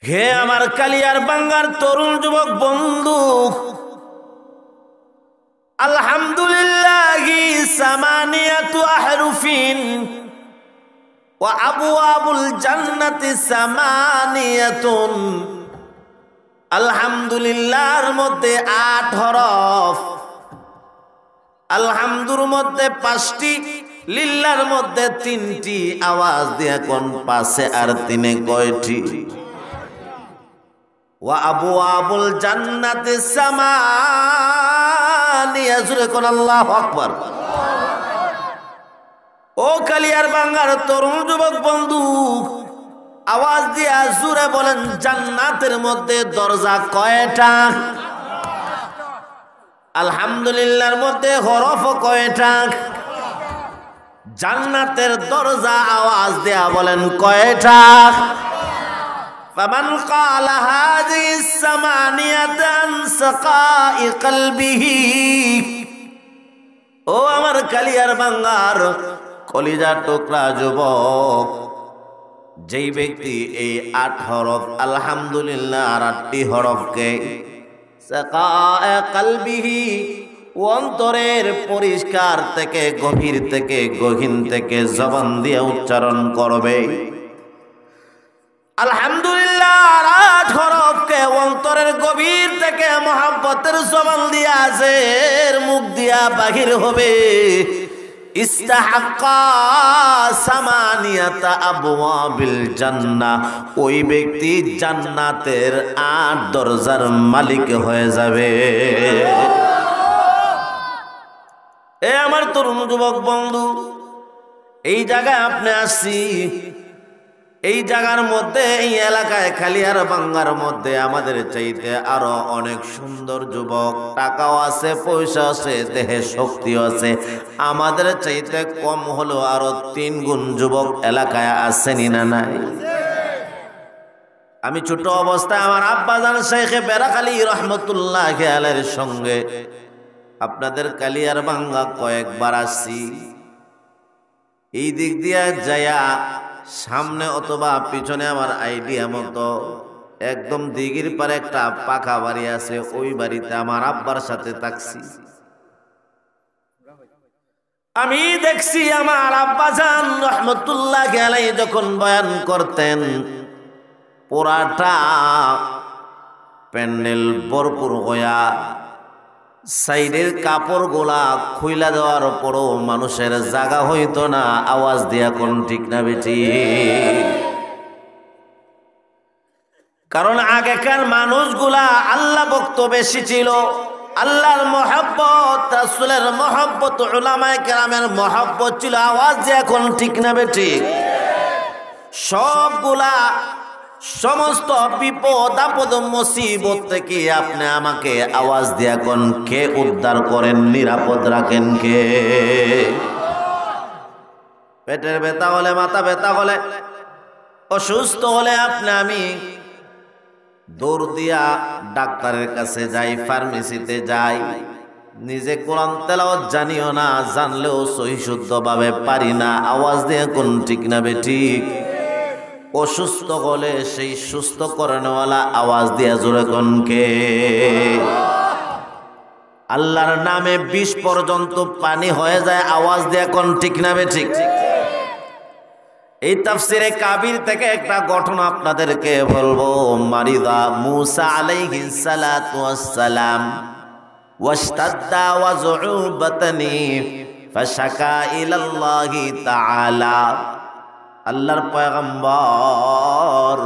হে আমার কালিয়ার বাঙ্গার তরুণ যুবক বন্ধু, আলহামদুলিল্লাহি সামানিয়াতু আহরুফিন ওয়া আবওয়াবুল জান্নাতি সামানিয়াতুন। আলহামদুলিল্লাহর মধ্যে 8 হরফ, আলহামদুর মধ্যে 5টি, লিল্লাহর মধ্যে 3টি। আওয়াজ দিয়া কোন পাশে আর 3 কয়টি? ওয়া আবওয়াবুল জান্নাতি সামানিয়া। জোরে কোন আল্লাহু আকবার। ও কালিয়ার বাঙ্গার তরুণ যুবক বন্ধু, আওয়াজ দিয়া জোরে বলেন, জান্নাতের মধ্যে দরজা কয়টা? আলহামদুলিল্লাহর মধ্যে হরফ কয়টা? জান্নাতের দরজা আওয়াজ দিয়া বলেন কয়টা? ফামান ক্বালা হাযিহিস সামানিয়াতান সাকাই কলবিহি। ও আমার কালিয়ার বাঙ্গার কলিজার টুকরা যুবক, যেই ব্যক্তি এই 8 হরফ আলহামদুলিল্লাহ আর 8টি হরফকে সাকায়ে কলবিহি, অন্তরের পরিষ্কার থেকে, গভীর থেকে, গহীন থেকে জবান দিয়ে উচ্চারণ করবে, আলহামদুলিল্লাহ আর 8 হরফকে অন্তরের গভীর থেকে মহব্বতের জবান দিয়া আজের মুখ দিয়া বাহির হবে, ইস্তাহাক্কা সামানিয়াতা আবওয়াবিল জান্নাহ। ওই ব্যক্তি জান্নাতের 8 দরজার মালিক হয়ে যাবে। এ আমার তরুণ যুবক বন্ধু, এই জায়গায় আপনি আসছি, এই জায়গার মধ্যে, এই এলাকায় কালিয়ার বাঙ্গার মধ্যে আমাদের চাইতে আরো অনেক সুন্দর যুবক, টাকাও আছে, পয়সা আছে, দেহে শক্তিও আছে। আমাদের চাইতে কম হলো আরো 3 গুণ যুবক এলাকায় আসেনি না নাই? আমি ছোট অবস্থায় আমার আব্বাজান শেখে বেরাখালী রহমতুল্লাহি আলাইহির সঙ্গে আপনাদের কালিয়ার বাঙ্গা কয়েকবার আসছি। এই দিক দিয়া যায়া সামনে অথবা পিছনে আমার আইডিয়া মতো একদম দিঘির পারে একটা পাকা বাড়ি আছে, ওই বাড়িতে আমার আব্বার সাথে থাকছি। আমি দেখছি আমার আব্বাজান রহমতুল্লাহি আলাইহি যখন বয়ান করতেন, পুরাটা প্যান্ডেল ভরপুর হইয়া, সাইডের কাপড় গোলা খুইলা দেওয়ার পরও মানুষের জায়গা হইতো না। আওয়াজ দিয়া কোন ঠিক না বেটি? কারণ আগেকার মানুষগুলা আল্লাহ ভক্ত বেশি ছিল, আল্লাহর মহব্বত, রাসূলের মহব্বত, উলামায়ে কেরামের মহব্বত ছিল। আওয়াজ দিয়া কোন ঠিক না বেটি? সবগুলা, সমস্ত বিপদ আপদ মুসিবত থেকে আপনি আমাকে আওয়াজ দিয়া কোন কে উদ্ধার করেন, নিরাপদ রাখেন কে? পেটের ব্যথা হলে, মাথা ব্যথা হলে, অসুস্থ হলে আপনি আমি দৌড় দিয়া ডাক্তারের কাছে যাই, ফার্মেসিতে যাই। নিজে কোরআন তেলাওয়াত জানিও না, জানলেও সহি শুদ্ধ ভাবে পারি না। আওয়াজ দিয়ে কোন ঠিক না বেঠিক? অসুস্থ হলে সেই সুস্থ করানোওয়ালা আওয়াজ দিয়া জোরে কোন কে? আল্লাহর নামে 20 পর্যন্ত পানি হয়ে যায়, আওয়াজ দিয়া কোন ঠিক না বেঠিক? এই তাফসিরে কাবির থেকে একটা ঘটনা আপনাদেরকে বলবো। মারিদা মুসা আলাইহিস সালাতু ওয়াস সালাম ওয়াশতাদ্দা ওয়াজউ বাতনি ফাশাকা ইলাল্লাহি তাআলা। আল্লাহর পয়গম্বর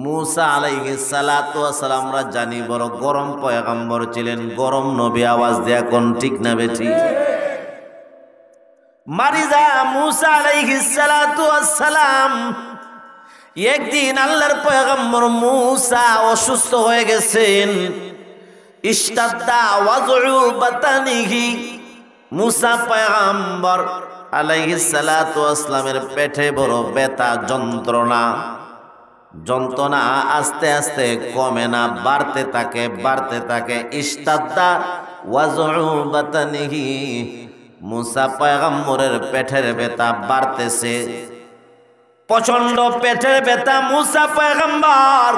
মুসা আলাইহিস সালাতু ওয়াস সালাম, আমরা জানি বড় গরম পয়গম্বর ছিলেন, গরম নবী। আওয়াজ দেয়া কোন ঠিক না বেঠিক? মারিজা মুসা আলাইহিস সালাতু ওয়াস সালাম, একদিন আল্লাহর পয়গম্বর মুসা অসুস্থ হয়ে গেছেন। ইশতাদ্দা ওয়াজউ বাতানিহি, মুসা পয়গম্বর আলাইহিস সালাতু ওয়াস সালামের পেটে বড় ব্যথা, যন্ত্রণা। যন্ত্রণা আস্তে আস্তে কমে না, বাড়তে থাকে, বাড়তে থাকে। ইশতাদ্দা ওয়াজউ বাতানিহি, মুসা পয়গম্বরের পেটের ব্যথা বাড়তেছে। প্রচন্ড পেটের ব্যথা মুসা পয়গম্বর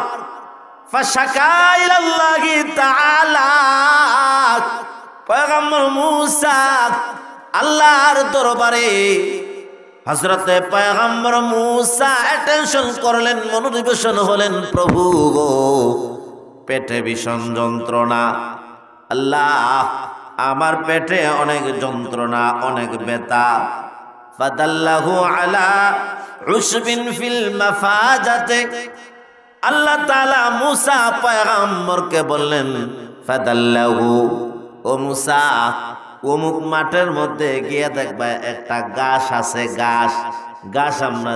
ফাশাকা ইলাল্লাহি তাআলা পয়গম্বর মুসা আল্লাহর দরবারে হযরতে পয়গম্বর মুসা অ্যাটেনশন করলেন, মনোনিবেশন হলেন, প্রভু গো পেটে ভীষণ যন্ত্রণা, আল্লাহ আমার পেটে অনেক যন্ত্রণা, অনেক ব্যথা। ফাদাল্লাহু আলা উশবিন ফিল মাফাজাতে, আল্লাহ তাআলা মুসা পয়গম্বরকে বললেন ফাদাল্লাহু, ও মুসা অমুক মাঠের মধ্যে গিয়ে দেখবা একটা গাছ আছে, গাছ আমরা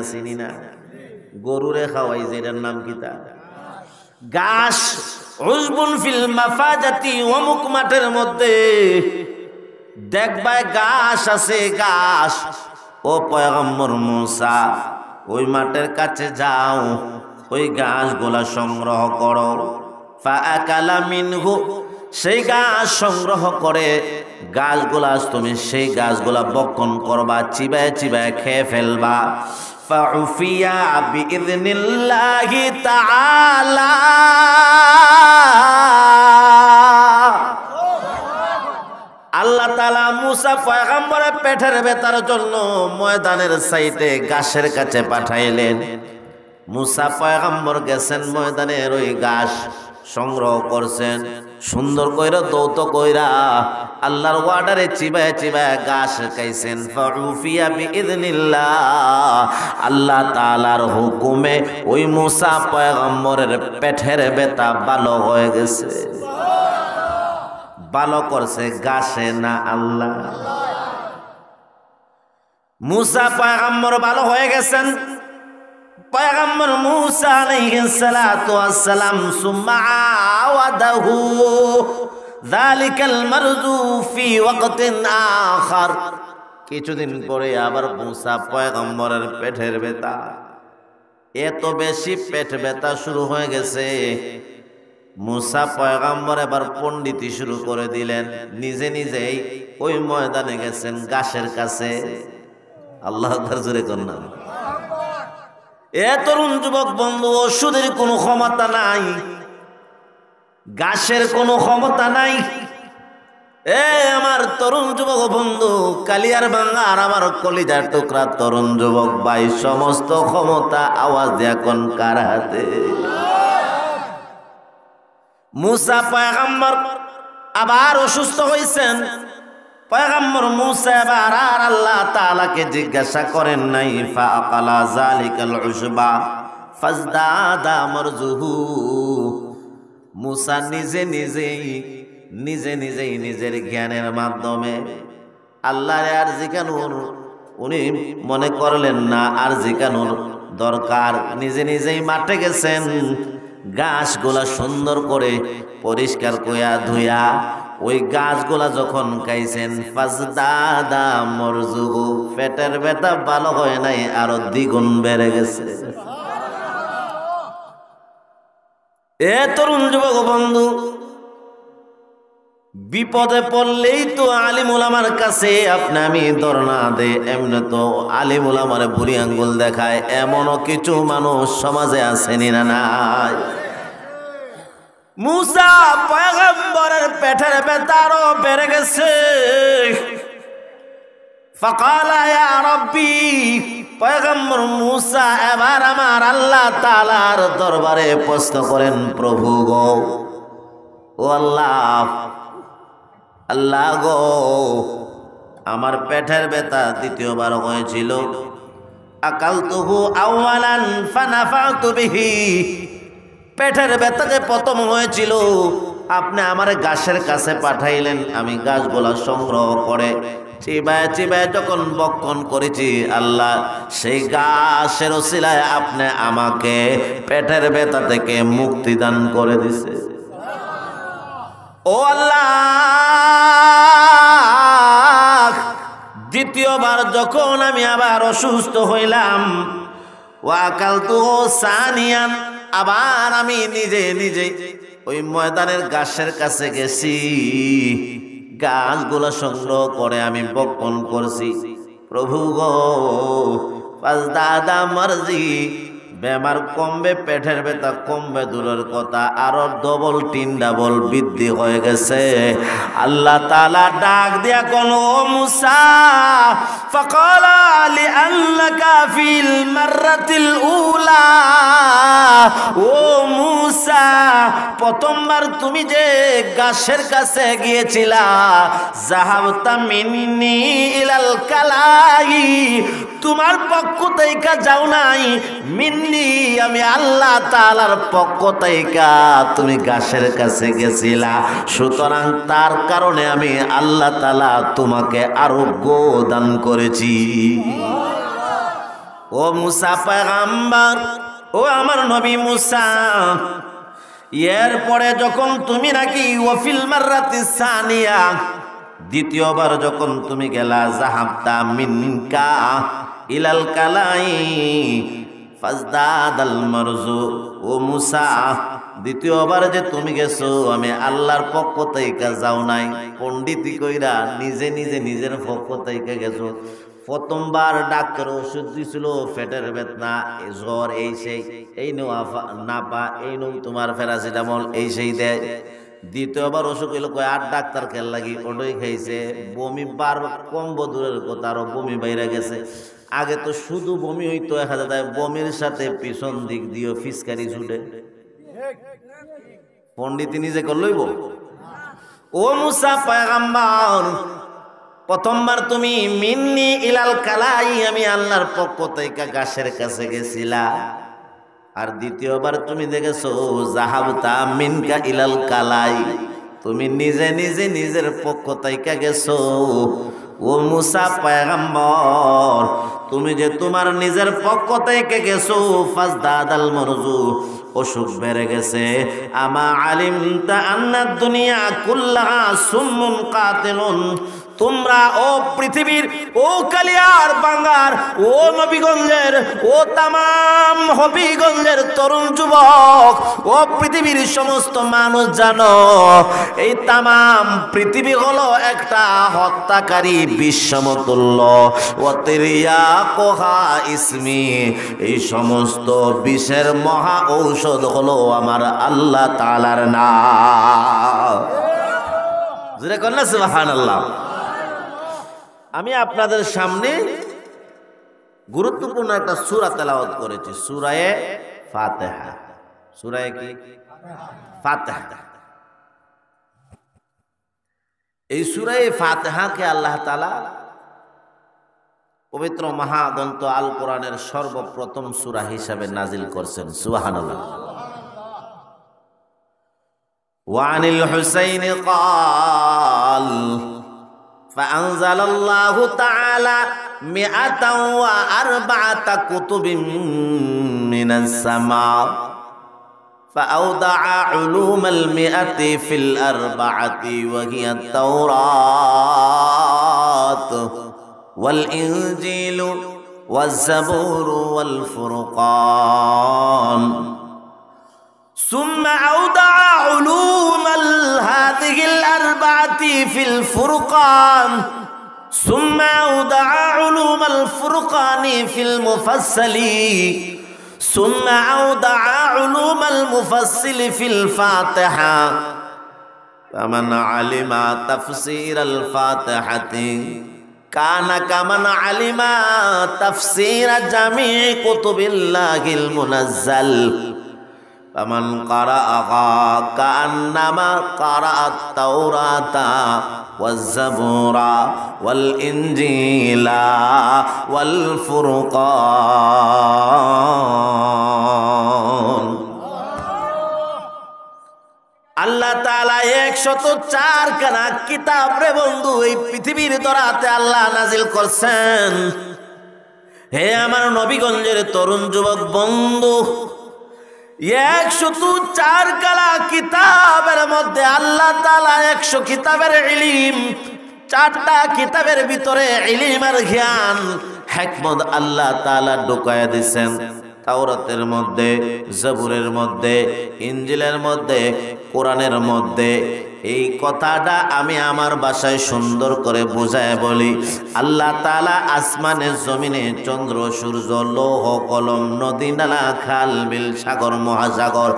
চিনি না গরুরে খাওয়াই, যেটার নাম কিতা গাছ। উশবুন ফিল মাফাজাতি, অমুক মাঠের মধ্যে দেখবা গাছ আছে, গাছ। ও পয়গম্বর মুসা ওই মাঠের কাছে যাও, ওই গাছগুলা সংগ্রহ করো। ফাআকালা মিনহু, সেই গাছ সংগ্রহ করে গাছগুলা তুমি সেই গাছগুলা বক্ষণ করবা, চিবায় চিবায় খেয়ে ফেলবা। ফাউফিয়া বিইذনিল্লাহি তাআলা, আল্লাহ তাআলা মুসা পয়গম্বরের পেটের ব্যথার জন্য ময়দানের সাইডে গাছের কাছে পাঠাইলেন। মুসা পয়গম্বর গেছেন ময়দানের ওই গাছ সংগ্রহ করছেন, সুন্দর কইরা দৌত কইরা আল্লাহর ওয়ার্ডারে চিবায় চিবায় গাছ খাইছেন। ফাউফিয়া বিইذনিল্লাহ, আল্লাহ তাআলার হুকুমে ওই মুসা পয়গম্বরের পেটের ব্যথা ভালো হয়ে গেছে। ভালো করছে গাছে না আল্লাহ। মুসা পয়গম্বর ভালো হয়ে গেছেন। পয়গম্বর মুসা আলাইহিস সালাতু ওয়াস সালাম সুম্মা আওয়াদাহু যালিকাল মারযু ফি ওয়াকতিন আখার, কিছুদিন পরে আবার মুসা পয়গম্বরের পেটের ব্যথা, এত বেশি পেট ব্যথা শুরু হয়ে গেছে, মুসা পয়গম্বর এবার পণ্ডিতি শুরু করে দিলেন। নিজে নিজেই ওই ময়দানে গেছেন গাছের কাছে। আল্লাহ আকবার, জোরে কন্যা। এ তরুণ যুবক বন্ধু, ওষুধের কোনো ক্ষমতা নাই, গাছের কোনো ক্ষমতা নাই। এ আমার তরুণ যুবক বন্ধু, কালিয়ার বাংলার আমার কলিজার টুকরা তরুণ যুবক ভাই, সমস্ত ক্ষমতা আওয়াজ দিয়ে কোন কার হাতে? মুসা পয়গম্বর আবার অসুস্থ হয়েছেন। পয়গম্বর মুসা এবার আর আল্লাহ তাআলাকে জিজ্ঞাসা করেন নাই। ফাআকালা যালিকাল উশবা ফাজদাদা মারজুহু, মুসা নিজে নিজেই নিজের জ্ঞানের মাধ্যমে আল্লাহর আর জিজ্ঞানুর উনি মনে করলেন না আর জিজ্ঞানুর দরকার। নিজেই মাঠে গেছেন, গাছগুলা সুন্দর করে পরিষ্কার কইয়া ধুইয়া ওই গাছগুলা যখন খাইছেন, ফাজদাদা মারজুহু, পেটের ব্যথা ভালো হয় নাই, আরো দ্বিগুণ বেড়ে গেছে। এ তরুণ যুবক বন্ধু, বিপদে পড়লেই তো আলিম উলামার কাছে আপনি আমি ধরনা দে, এমনি তো আলিম উলামারে বুড়ি আঙ্গুল দেখায়, এমনও কিছু মানুষ সমাজে আছেনি না নাই? মুসা পয়গম্বরের পেটের ব্যথা আরো বেড়ে গেছে। ফাকালা ইয়া রাব্বি, পয়গম্বর মুসা এবার আমার আল্লাহ তাআলার দরবারে প্রশ্ন করেন, প্রভু গো, ও আল্লাহ, আল্লাহ গো, আমার পেটের ব্যথা দ্বিতীয়বার হয়েছিল। আকালতুহু আওয়ালান ফানাফাতু বিহি, পেটের ব্যথা যে প্রথম হয়েছিল, আপনি আমার গাছের কাছে পাঠাইলেন, আমি গাছগুলা সংগ্রহ করে চিবায় চিবায় যখন বক্ষণ করেছি, আল্লাহ সেই গাছের ওসিলায় আপনি আমাকে পেটের ব্যথা থেকে মুক্তি দান করে দিছে। ও আল্লাহ, দ্বিতীয়বার যখন আমি আবার অসুস্থ হইলাম, ওয়াকালতু সানিয়ান, আবার আমি নিজে ওই ময়দানের গাছের কাছে গেছি, গাছগুলো সংগ্রহ করে আমি বপন করছি। প্রভু গো, ফাজদাদা মারজি, বেমার কমবে, পেটের ব্যথা কমবে দূরের কথা, আরো ডবল 3 ডাবল বৃদ্ধি হয়ে গেছে। আল্লাহ তাআলা ডাক দিয়া কোন ও মুসা, ফাকালা লিআন্নাকা ফিল মাররাতিল উলা, ও মুসা প্রথমবার তুমি যে গাছের কাছে গিয়েছিলা, যাহাবতা মিন্নি ইলাল কালাই, তোমার পক্ষ থেকে যাও নাই, মিন্নি আমি আল্লাহ তাআলার পক্ষ থেকে তুমি গাছের কাছে গেছিলা, সুতরাং তার কারণে আমি আল্লাহ তাআলা তোমাকে আরোগ্য দান করেছি। ও মুসা পয়গম্বর, ও আমার নবী মুসা, এরপরে যখন তুমি নাকি ওয়াফিল মাররাতিস সানিয়া, দ্বিতীয়বার যখন তুমি গেলা, যাহাবতা মিনকা ইলাল কালাই ফাজদাদাল মারজু, ও মুসা দ্বিতীয়বার যে তুমি গেছো, আমি আল্লাহর পক্ষ থেকে যাও নাই, পণ্ডিতি কইরা নিজে নিজে নিজের পক্ষ থেকে গেছো। প্রথমবার ডাক্তার ওষুধ দিছিল, পেটের বেদনা, জ্বর, এই সেই, এই নো নাপা, এই নো তোমার প্যারাসিটামল, এই সেই দেয়। দ্বিতীয়বার অসুখ হইল, কয় আর ডাক্তার খেয়াল লাগি, ওটাই খাইছে, বমি বার কম দূরের কথা, আরো বমি বাইরে গেছে। আগে তো শুধু বমি হইতো, দেখা যায় বমির সাথে পিছন দিক দিয়ে ফিসকারি ছুটে। পণ্ডিত নিজে করলইব। ও মুসা পয়গম্বর, প্রথমবার তুমি মিন্নি ইলাল কালাই, আমি আল্লাহর পক্ষ থেকে গাছের কাছে গেছিলা, আর দ্বিতীয়বার তুমি দেখেছো যাহাবতা মিনকা ইলাল কালাই, তুমি নিজে নিজে নিজের পক্ষ থেকে গেছো। ও মুসা পয়গম্বর, তুমি যে তোমার নিজের পক্ষ থেকে গেছো, ফাজদাদাল মারজু, অসুখ বেড়ে গেছে। আমা আলিমতা আন্নাদ দুনিয়া কুল্লাহা সুম্মুন কাতিলুন, তোমরা ও পৃথিবীর, ও কালিয়ার বাঙ্গার, ও নবীগঞ্জের, ও তামাম হবিগঞ্জের তরুণ যুবক, ও পৃথিবীর সমস্ত মানুষ জানো, এই তামাম পৃথিবী হলো একটা হত্যাকারী বিশ্বমতুল্য। ওয়াতিরিয়া কোহা ইসমি, এই সমস্ত বিষের মহা ঔষধ হলো আমার আল্লাহ তাআলার নাম। জোরে কর না সুবহানাল্লাহ। আমি আপনাদের সামনে গুরুত্বপূর্ণ একটা সূরা তেলাওয়াত করেছি, সূরায়ে ফাতিহা। সূরায়ে কি? ফাতিহা। এই সূরায়ে ফাতিহাকে আল্লাহ তাআলা পবিত্র মহাগ্রন্থ আল কোরআনের সর্বপ্রথম সূরা হিসাবে নাজিল করছেন। সুবহানাল্লাহ। ওয়ানিল হুসাইন ক্বাল فأنزل الله تعالى 104 كتب من السماء فأودع علوم 100 في 4 وهي التوراة والإنجيل والزبور والفرقان ثم أودع علوم هذه 4 في الفرقان ثم أودع علوم الفرقان في المفصل ثم أودع علوم المفصل في الفاتحة فمن علم تفسير الفاتحة كان كمن علم تفسير جميع كتب الله المنزل فمن قرأها كأنما قرأ التوراة والزبور والإنجيل والفرقان আল্লাহ তাআলা 104 খানা কিতাব রে বন্ধু এই পৃথিবীর দরাতে আল্লাহ নাজিল করছেন। হে আমার নবীগঞ্জের তরুণ যুবক বন্ধু, 104 কালা কিতাবের মধ্যে আল্লাহ তাআলা 100 কিতাবের ইলম, 4টা কিতাবের ভিতরে ইলম আর জ্ঞান হিকমত আল্লাহ তাআলা ঢুকায়া দিয়েছেন। তাওরাতের মধ্যে, জবুরের মধ্যে, ইনজিলের মধ্যে, কোরআনের মধ্যে এই কথাটা আমি আমার ভাষায় সুন্দর করে বুঝায় বলি। আল্লাহ তাআলা আসমানে জমিনে চন্দ্র সূর্য লৌহ কলম নদী নালা খাল বিল সাগর মহাসাগর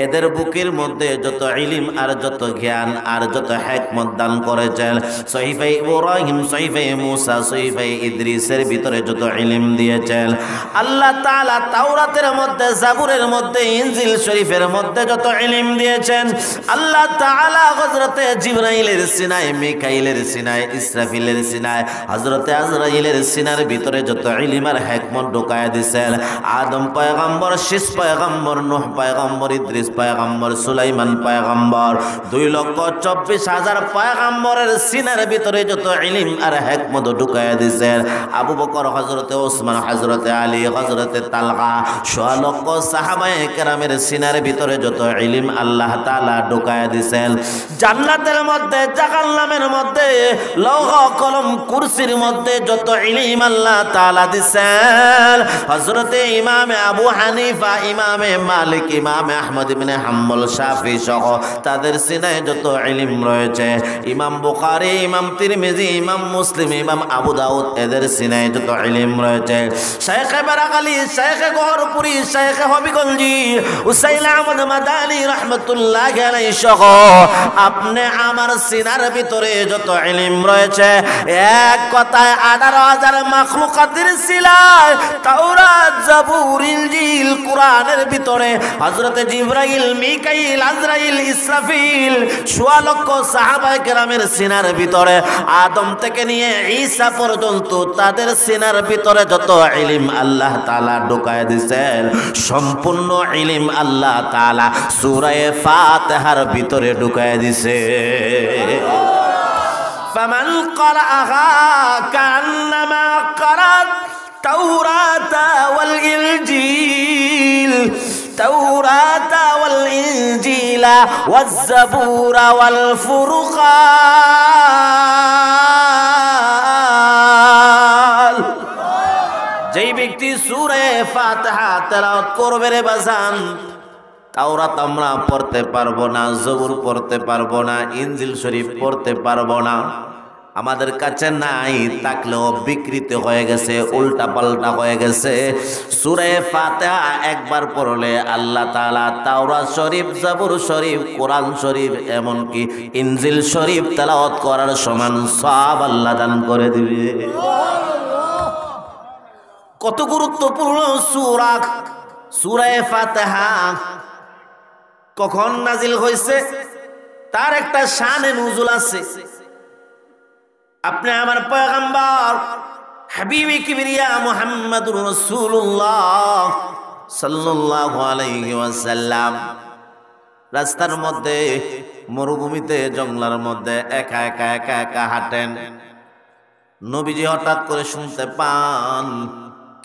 এদের বুকের মধ্যে যত ইলম আর যত জ্ঞান আর যত হিকমত দান করেছেন, সহিফে ইব্রাহিম সহিফে মুসা সহিফে ইদ্রিসের ভিতরে যত ইলম দিয়েছেন আল্লাহ তাআলা, তাওরাতের মধ্যে জাবুরের মধ্যে ইনজিল শরীফের মধ্যে যত ইলম দিয়েছেন আল্লাহ তাআলা হযরতে জিবরাইলের সিনায়, মিকাইলের সিনায়, ইসরাফিলের সিনায়, হযরতে আজরাইলের সিনার ভিতরে যত ইলম আর হিকমত ঢুকায় দিয়েছেন। আদম পয়গম্বর, শীষ পয়গম্বর, নূহ পয়গম্বর, ইদ্রিস পয়গম্বর, সুলাইমান পয়গম্বর, 2,24,000 পয়গম্বরের সিনার ভিতরে যত ইলম আর হিকমত ঢুকায় দিয়েছেন। আবু বকর, হযরতে ওসমান, হযরতে আলী, হযরতে তালহা, 100 লক্ষ সাহাবায়ে কেরামের সিনার ভিতরে যত ইলম আল্লাহ তাআলা ঢুকায় দিয়েছেন। জান্নাতের মধ্যে, জাহান্নামের মধ্যে, লৌহ কলম কুরসির মধ্যে যত ইলম আল্লাহ তাআলা দিয়েছেন হযরতে ইমামে আবু হানিফা, ইমামে মালিক, ইমামে আহমদ ইবনে হাম্বল, শাফি সহ তাদের সিনায় যত ইলম রয়েছে, ইমাম বুখারী, ইমাম তিরমিজি, ইমাম মুসলিম, ইমাম আবু দাউদ এদের সিনায় যত ইলম রয়েছে, শাইখে বারাকালি, শাইখে গহরপুরি, শাইখে হবিগঞ্জি, হুসাইন আহমদ মাদানী রাহমাতুল্লাহি আলাইহি সহ আপনি আমার সিনার ভিতরে যত ইলম রয়েছে, এক কথায় 18,000 মাখলুকাতের সিলায় তাওরাত, জাবুর, ইনজিল, কোরআনের ভিতরে হযরতে জিবরাইল, মিকাইল, আজরাইল, ইসরাফিল, 100 লক্ষ সাহাবায়ে কেরামের সিনার ভিতরে আদম থেকে নিয়ে ঈসা পর্যন্ত তাদের সিনার ভিতরে যত ইলম আল্লাহ তাআলা ঢুকায় দিয়েছেন সম্পূর্ণ ইলম আল্লাহ তাআলা সূরা ফাতিহার ভিতরে ঢুকায় দিয়েছে। ফামান ক্বারাআহা কান্নামা ক্বারাত তাওরাতা ওয়াল ইনজিল, তাওরাতা ওয়াল ইনজিলা ওয়াজ জাবুরা ওয়াল ফুরকান। যেই ব্যক্তি সূরা ফাতিহা তেলাওয়াত করবে রে বাজান, তাওরাত আমরা পড়তে পারবো না, জবুর পড়তে পারবো না, ইনজিল শরীফ পড়তে পারবো না, আমাদের কাছে নাই, থাকলেও বিকৃত হয়ে গেছে, উল্টা পাল্টা হয়ে গেছে। সূরা ফাতিহা একবার পড়লে আল্লাহ তাআলা তাওরাত শরীফ, জাবুর শরীফ, কোরআন শরীফ, এমনকি ইনজিল শরীফ তেলাওয়াত করার সমান সওয়াব আল্লাহ দান করে দিবে। কত গুরুত্বপূর্ণ সূরা সূরা ফাতিহা। কখন নাজিল হয়েছে তার একটা শানে নুজুল আছে। আপনি আমার পয়গম্বর হাবিবে কিবরিয়া মুহাম্মদুর রাসূলুল্লাহ সাল্লাল্লাহু আলাইহি ওয়াসাল্লাম রাস্তার মধ্যে, মরুভূমিতে, জঙ্গলের মধ্যে একা একা একা একা হাঁটেন। নবীজি হঠাৎ করে শুনতে পান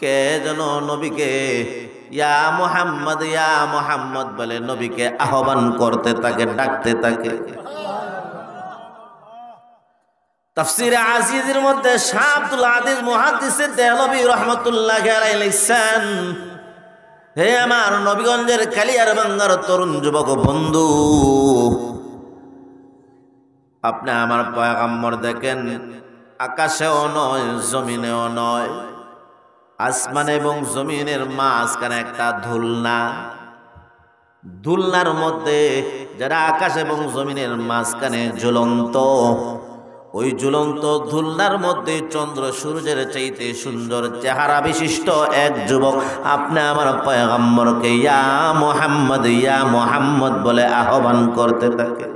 কে যেন নবীকে ইয়া মুহাম্মদ বলে নবীকে আহ্বান করতে থাকে, ডাকতে থাকে। তাফসীরে আজিজের মধ্যে শাহ আব্দুল আজিজ মুহাদ্দিসে দেহলভী রাহমাতুল্লাহি আলাইহি লিখছেন, হে আমার নবীগঞ্জের কালিয়ার বাঙ্গার তরুণ যুবক বন্ধু, আপনি আমার পয়গম্বর দেখেন আকাশেও নয়, জমিনেও নয়, আসমান এবং জমিনের মাঝখানে একটা দুলনা, দুলনার মধ্যে যারা আকাশ এবং জমিনের মাঝখানে ঝুলন্ত, ওই ঝুলন্ত দুলনার মধ্যে চন্দ্র সূর্যের চাইতে সুন্দর চেহারা বিশিষ্ট এক যুবক আপনি আমার পয়গম্বরকে ইয়া মুহাম্মদ বলে আহ্বান করতে থাকে।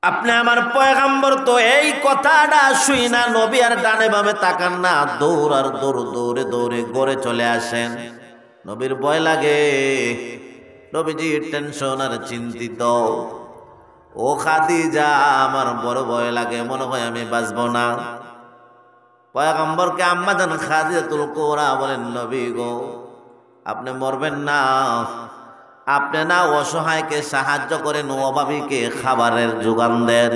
আপনি আমার পয়গম্বর তো এই কথাটা শুই না নবী আর ডানে বামে তাকান না, দৌড়ে দৌড়ে ঘরে চলে আসেন। নবীর ভয় লাগে, নবীজি টেনশন আর চিন্তিত। ও খাদিজা, আমার বড় ভয় লাগে, মনে হয় আমি বাঁচবো না। পয়গম্বরকে আম্মা জান খাদিজাতুল কুবরা বলেন, নবী গো আপনি মরবেন না, আপনি না অসহায়কে সাহায্য করেন, অভাবীকে খাবারের যোগান দেন,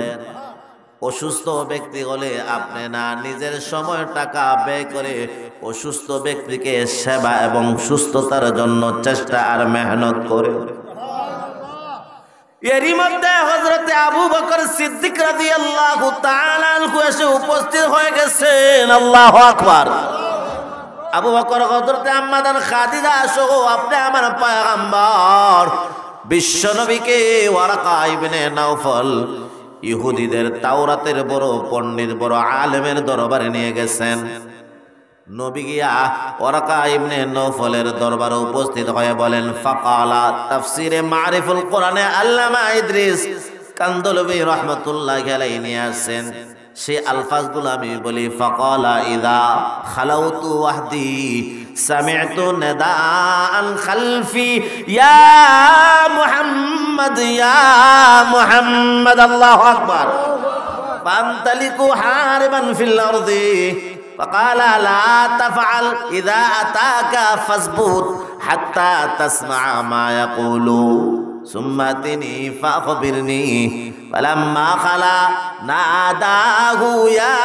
অসুস্থ ব্যক্তি হলে আপনি না নিজের সময় টাকা ব্যয় করে অসুস্থ ব্যক্তিকে সেবা এবং সুস্থতার জন্য চেষ্টা আর মেহনত করে। এরই মধ্যে হযরতে আবু বকর সিদ্দিক রাদিয়াল্লাহু তাআলা আনহু এসে উপস্থিত হয়ে গেছেন। আল্লাহু আকবার। আবু বকর হযরতে আম্মাদান খাদিজা সহ আপনি আমার পয়গম্বর বিশ্ব নবীকে ওয়ারাকা ইবনে নাওফল ইহুদিদের তাওরাতের বড় পণ্ডিত বড় আলেমের দরবারে নিয়ে গেছেন। নবী গিয়া ওয়ারাকা ইবনে নাওফলের দরবারে উপস্থিত হয়ে বলেন ফাকালা তাফসিরে মারিফুল কোরআনে আল্লামা ইদ্রিস কান্দলবি রাহমাতুল্লাহি আলাইহি নিয়ে আসেন। সেই আলফাজগুলো আমি বলি। ফাকালা ইযা খালাউতু ওয়াহদি সামি'তু নিদাআন খালফি ইয়া মুহাম্মদ ইয়া মুহাম্মদ। আল্লাহু আকবার। ফান্তালিকু হারিবান ফিল আরদি فقال لا تفعل إذا أتاك فاثبت حتى تسمع ما يقول ثم أتني فأخبرني فلما خلا ناداه يا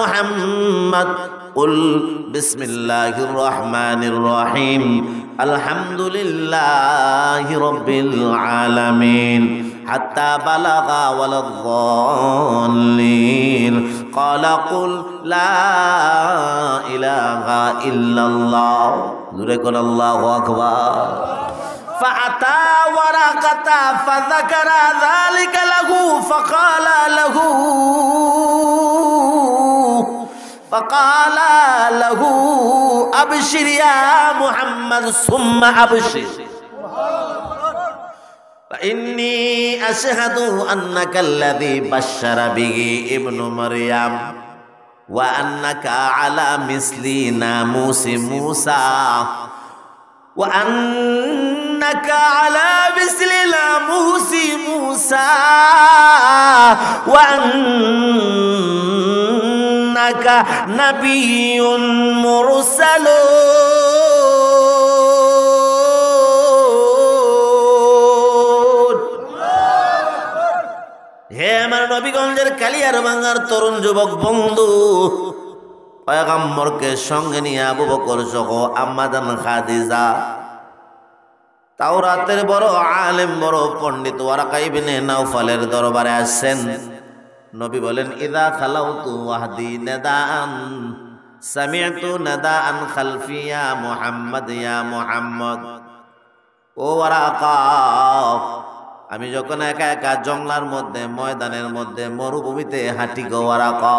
محمد قل بسم الله الرحمن الرحيم الحمد لله رب العالمين حتى بلغ ولا الضالين قال قل لا إله إلا الله ذكر الله أكبر فأتى ورقة فذكر ذلك له فقال له أبشر يا محمد ثم أبشر فإني أشهد أنك الذي بشر به ابن مريم وأنك على مثل ناموس موسى وأنك على مثل ناموس موسى وأنك نبي مرسل হে আমার নবীগঞ্জের কালিয়ার ভাঙার তরুণ যুবক বন্ধু, পয়গম্বরকে সঙ্গে নিয়ে আবু বকর সহ আম্মাজান খাদিজা তাওরাতের বড় আলেম বড় পণ্ডিত ওয়ারাকা ইবনে নাওফলের দরবারে আসেন। নবী বলেন ইযা খালাউতু ওয়াহদি নিদাআন সামি'তু নিদাআন খালফি ইয়া মুহাম্মদ ইয়া মুহাম্মদ। ও ওয়ারাকা, আমি যখন একা একা জঙ্গলার মধ্যে ময়দানের মধ্যে মরুভূমিতে হাঁটি গো ওয়ারাকা,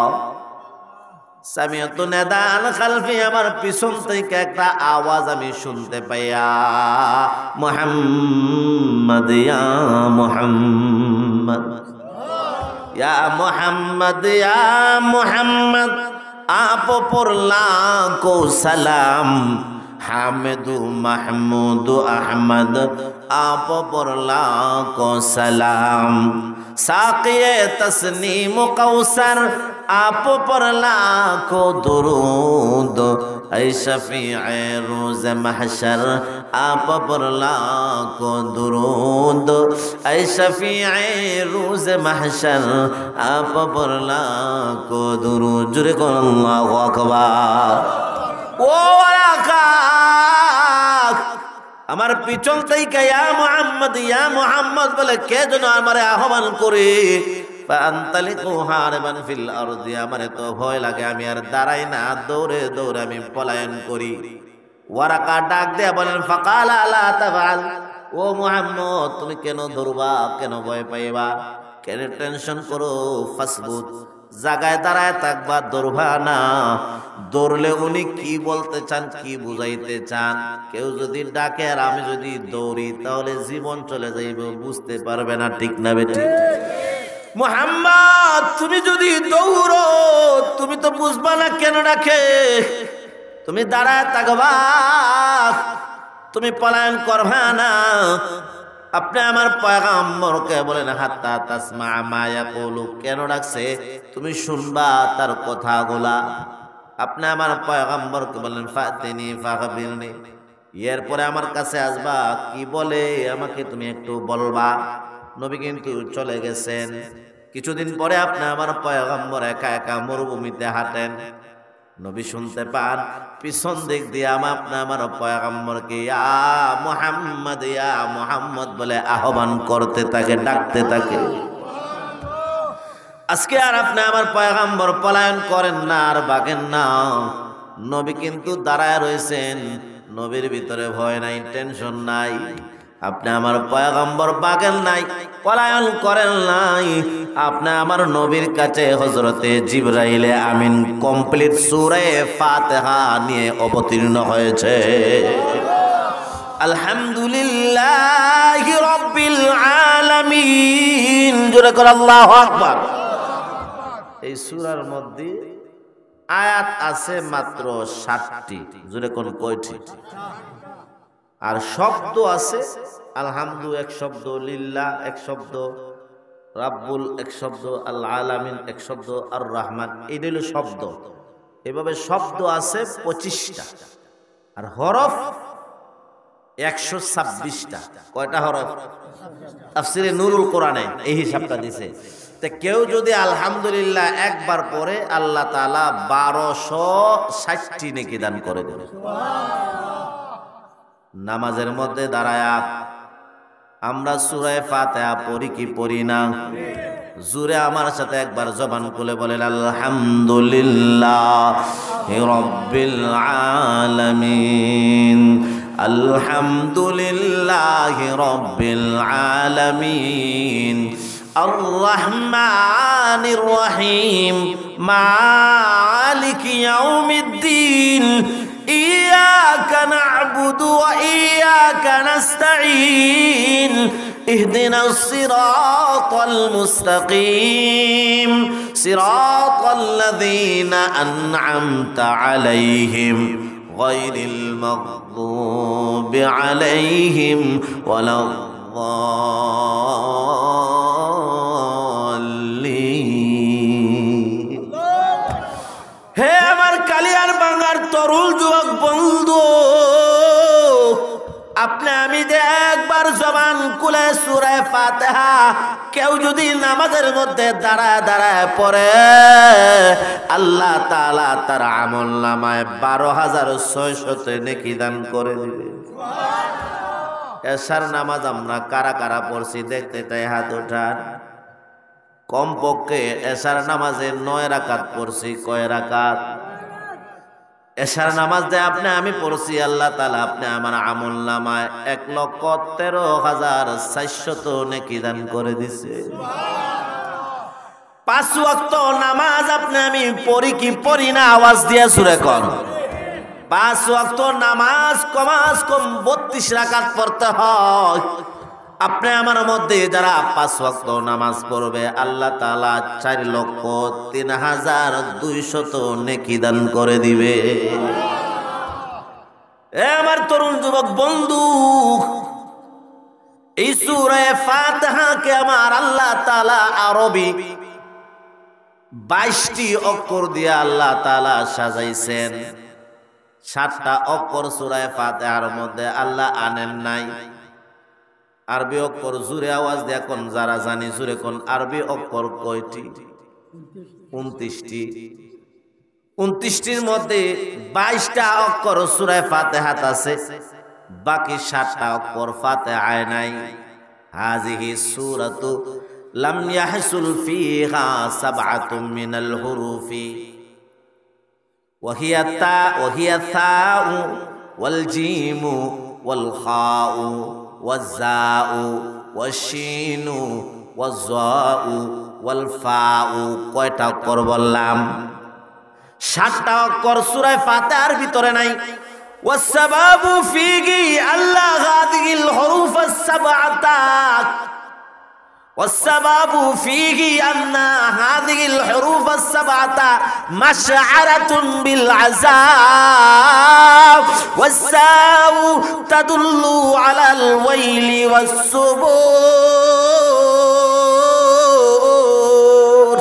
সামি'তু নিদাআন খালফি, আমার পিছন থেকে একটা আওয়াজ আমি শুনতে পাইয়া মুহাম্মদ ইয়া মুহাম্মদ ইয়া মুহাম্মদ ইয়া মুহাম্মদ। आप पर लाखो सलाम हामिदु महमूद अहमद, आप पर लाखो सलाम साक़िए तस्नीम कौसर, आप पर लाखो दुरूद ऐ शफ़ीए रोज़ महशर, आप पर लाखो दुरूद ऐ शफ़ीए रोज़ महशर, आप पर लाखो दुरूद। जुरे को अल्लाहु अकबर। ও ওয়ারাকা, আমার পিছন থেকে ইয়া মুহাম্মদ বলে কে যেন আমারে আহ্বান করে, ফান্তালিকু হারিবান ফিল আরদি, আমারে তো ভয় লাগে, আমি আর দাঁড়াই না, দৌড়ে দৌড়ে আমি পলায়ন করি। ওয়ারাকা ডাক দেয়া বলেন ফাকালা লা তাফআল, ও মুহাম্মদ তুমি কেন দৌড়বা, কেন ভয় পাইবা, কেন টেনশন করো, ফাসবুত জায়গায় দাঁড়ায় থাকবা, দৌড়বা না। দৌড়লে উনি কি বলতে চান, কি বুঝাইতে চান, কেউ যদি ডাকে আর আমি যদি দৌড়ি তাহলে জীবন চলে যাইবে, বুঝতে পারবে না, ঠিক না বেটি? মুহাম্মদ তুমি যদি দৌড়ো তুমি তো বুঝবা না কেন ডাকে, তুমি দাঁড়ায় থাকবা, তুমি পলায়ন করবা না। আপনি আমার পয়গম্বরকে বলেন হাত্তা তাসমা মা ইয়াকুলু, কেন ডাকছে তুমি শুনবা তার কথাগুলা। আপনি আমার পয়গম্বরকে বলেন ফাতিনি ফাখবিরনি, এরপরে আমার কাছে আসবা, কি বলে আমাকে তুমি একটু বলবা। নবী কিন্তু চলে গেছেন। কিছুদিন পরে আপনি আমার পয়গম্বর একা একা মরুভূমিতে হাঁটেন, নবী শুনতে পান পিছন দিক দিয়ে আমার পয়গম্বরকে ইয়া মুহাম্মদ বলে আহ্বান করতে থাকে, ডাকতে থাকে। আজকে আর আপনি আমার পয়গম্বর পলায়ন করেন না, আর বাগেন না। নবী কিন্তু দাঁড়ায় রয়েছেন, নবীর ভিতরে ভয় নাই, টেনশন নাই। আপনি আমার পয়গম্বর বাগেন নাই, পলায়ন করেন নাই। আপনি আমার নবীর কাছে হযরতে জিবরাইলে আমিন কমপ্লিট সূরা ফাতিহা নিয়ে অবতীর্ণ হয়েছে। আলহামদুলিল্লাহি রাব্বিল আলামিন, জোরে করে আল্লাহু আকবার। এই সূরার মধ্যে আয়াত আছে মাত্র 60টি, জোরে কোন কয়টি? আর শব্দ আছে আলহামদু এক শব্দ, লিল্লাহ এক শব্দ, রাব্বুল এক শব্দ, আল আলামিন এক শব্দ, আর রহমান, এই হলো শব্দ। এভাবে শব্দ আছে 25টা, আর হরফ 126টা। কয়টা হরফ? তাফসিরে নুরুল কোরআনে এই হিসাবটা দিছে। তে কেউ যদি আলহামদুলিল্লাহ একবার পড়ে আল্লাহ তাআলা 1260টি নেকি দান করে দেবে। নামাজের মধ্যে দাঁড়ায়া আমরা সূরা ফাতিহা পড়ি কি পড়ি না? জোরে আমার সাথে একবার জবান খুলে বলেন আলহামদুলিল্লাহি রাব্বিল আলামিন, আলহামদুলিল্লাহি রাব্বিল আলামিন, আর রহমানির রহিম, মালিকি ইয়াউমিদ্দিন, ইয়্যাকা না'বুদু ওয়া ইয়্যাকা নাস্তাঈন, ইহদিনাস সিরাতাল মুস্তাকিম, সিরাতাল লাযীনা আন'আমতা আলাইহিম গায়রিল মাগদুবি আলাইহিম ওয়ালাদ-দাল্লিন। হে আমার কালিয়ার বাঙ্গার তরুণ যুবক বন্ধু, আপনি আমি যে একবার জবান খুলে সূরা ফাতিহা কেউ যদি নামাজের মধ্যে দাঁড়ায় দাঁড়ায় পড়ে, আল্লাহ তাআলা তার আমলনামায় 12,600 নেকি দান করে দিবে। এশার নামাজ আমরা কারা কারা পড়ছি দেখতে চাই, হাত ওঠান। কমপক্ষে এশার নামাজে 9 রাকাত পড়ছি। কয় রাকাত? এশার নামাজ দিয়ে আপনি আমি পড়ছি, আল্লাহ তাআলা আপনি আমার আমলনামায় 1,13,400 নেকি দান করে দিছে। 5 ওয়াক্ত নামাজ আপনি আমি পড়ি কি পড়ি না? আওয়াজ দিয়ে সুরে কোন। 5 ওয়াক্ত নামাজ কমাস কম 32 রাকাত পড়তে হয়। আপনি আমার মধ্যে যারা 5 ওয়াক্ত নামাজ পড়বে আল্লাহ তাআলা 4,03,200 নেকি দান করে দিবে। এ আমার তরুণ যুবক বন্ধু, এই সূরা ফাতিহাকে আমার আল্লাহ তাআলা আরবি 22টি অক্ষর দিয়ে আল্লাহ তাআলা সাজাইছেন। 7টা অক্ষর সূরা ফাতিহার মধ্যে আল্লাহ আনেন নাই। আরবি অক্ষর জুড়ে আওয়াজ দিয়ে কোন, যারা জানি জুড়ে কোন। আরবি অক্ষর কয়টি? 29টি। 29টির মধ্যে 22টা অক্ষর সূরা ফাতিহাত আছে, বাকি 7টা অক্ষর ফাতিহায় নাই। হাযিহি সূরাতু লাম ইয়াহসুল ফিহা সাবআতুম মিনাল হুরুফি ওয়া হিয়া তাউ ওয়াল জিমু ওয়াল খাউ والزاء والشين والظاء والفاء। কয়টা অক্ষর বললাম? 7টা অক্ষর সূরা ফাতিহার ভিতরে নাই। ওয়াসসাবাবু ফিহি আল্লাহ হাযিহিল হুরুফ আস-সাবআতা, ওয়াসসাবাবু ফিহি আন্না হাযিহিল হুরুফ আস-সাবআতা মাশআরাতুন বিল আযাব, ওয়াসসাউ তাদুল্লু আলাল ওয়াইলি ওয়াস-সুবুর।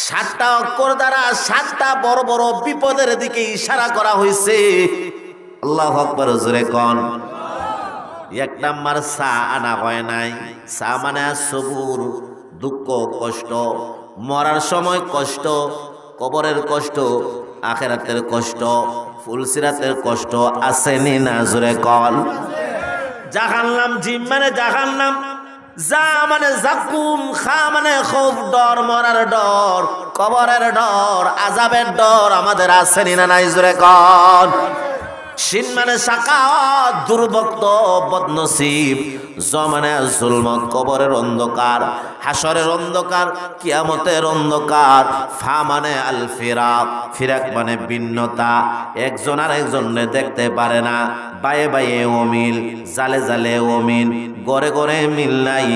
7টা অক্ষর দ্বারা 7টা বড় বড় বিপদের দিকে ইশারা করা হয়েছে। আল্লাহু আকবার, জোরে কোন। 1 নাম্বার সা আনা হয় নাই। সা মানে সবুর, দুঃখ কষ্ট, মরার সময় কষ্ট, কবরের কষ্ট, আখিরাতের কষ্ট, ফুলসিরাতের কষ্ট আসেনি না? জোরে কল। জাহান্নাম, জিম মানে জাহান্নাম, যা মানে জাকুম, খা মানে খুব ডর, মরার ডর, কবরের ডর, আযাবের ডর আমাদের আসেনি না নাই? জোরে কল। শিন মানে সাকাওয়াত, দুর্ভক্ত, বদনসিব, জ মানে জুলমত, কবরের অন্ধকার, হাসরের অন্ধকার, কিয়ামতের অন্ধকার, ফা মানে আল ফিরাক, ফিরাক মানে ভিন্নতা, একজন আর একজনকে দেখতে পারে না, বায়ে বায়ে অমিল, জালে জালে অমিল, গড়ে গড়ে মিল নাই,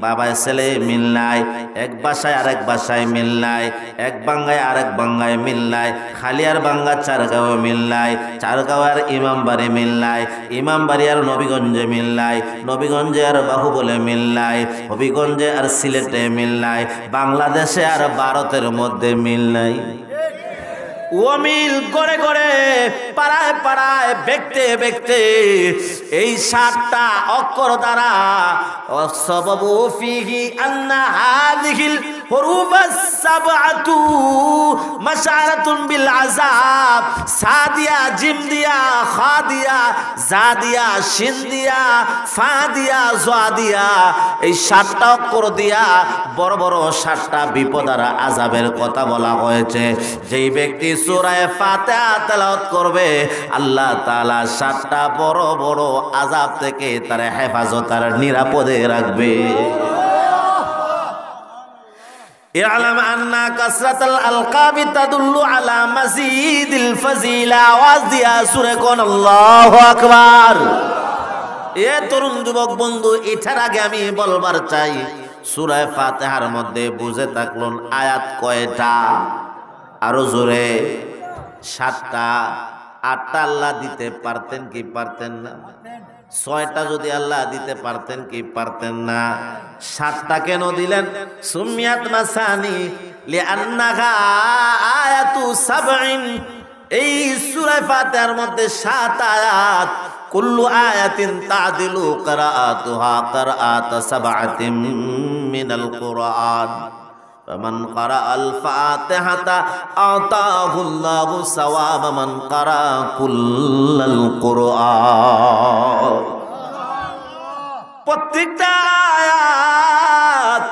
বাবায় ছেলে মিল নাই, এক বাসায় আরেক বাসায় মিল নাই, এক বাঙ্গায় আরেক বাঙ্গায় মিল নাই, খালিয়ার বাঙ্গা চারগাঁও মিল নাই, চারগাঁও আর ইমামবাড়ি মিল নাই, ইমামবাড়ি আর নবীগঞ্জে মিল নাই, নবীগঞ্জে আর বাহুবলে মিল নাই, হবিগঞ্জে আর সিলেটে মিল নাই, বাংলাদেশে আর ভারতের মধ্যে মিল নাই। অমিল গড়ে গড়ে, পাড়ায় পাড়ায়, ব্যক্তে ব্যক্তে, এই 7টা অক্ষর দ্বারা সবাবু ফিহি আন্না হাযিহিল হুরুফাস সাবআতু মাশআরাতুন বিল আযাব, সা দিয়া, জিম দিয়া, খা দিয়া, জা দিয়া, শিন দিয়া, ফা দিয়া, জা দিয়া, এই 7টা অক্ষর দিয়া বড় বড় 7টা বিপদ আর আযাবের কথা বলা হয়েছে। যেই ব্যক্তি সূরা ফাতিহা তেলাওয়াত করবে, আল্লাহ তাআলা 7টা বড় বড় আযাব থেকে তার হেফাজত আর নিরাপদে রাখবে। ইআলাম আন্না কাসরাতাল আলকাবি তাদুল্লু আলা মাজিদিল ফাজিলা। আওয়াজ দিয়া সূরা কোন আল্লাহু আকবার। এ তরুণ যুবক বন্ধু, এটার আগে আমি বলবার চাই, সূরা ফাতিহার মধ্যে বুঝে থাকলুন আয়াত কয়টা? আরো জোরে। 7টা। 8টা আল্লাহ দিতে পারতেন কি পারতেন না? 6টা যদি আল্লাহ দিতে পারতেন কি পারতেন না? 7টা কেন দিলেন? সুমিয়াত মাসানি লিআন্নাহা আয়াতু সাবঈন। এই সূরা ফাতিহার মধ্যে 7 আয়াত, কুল্লু আয়াতিন তাদিলু কিরাআতুহা কিরাআত সাবআতিন মিনাল কুরআন। فمن قرأ الفاتحة أعطاه الله ثواب من قرأ كل القرآن। প্রত্যেকটা আয়াত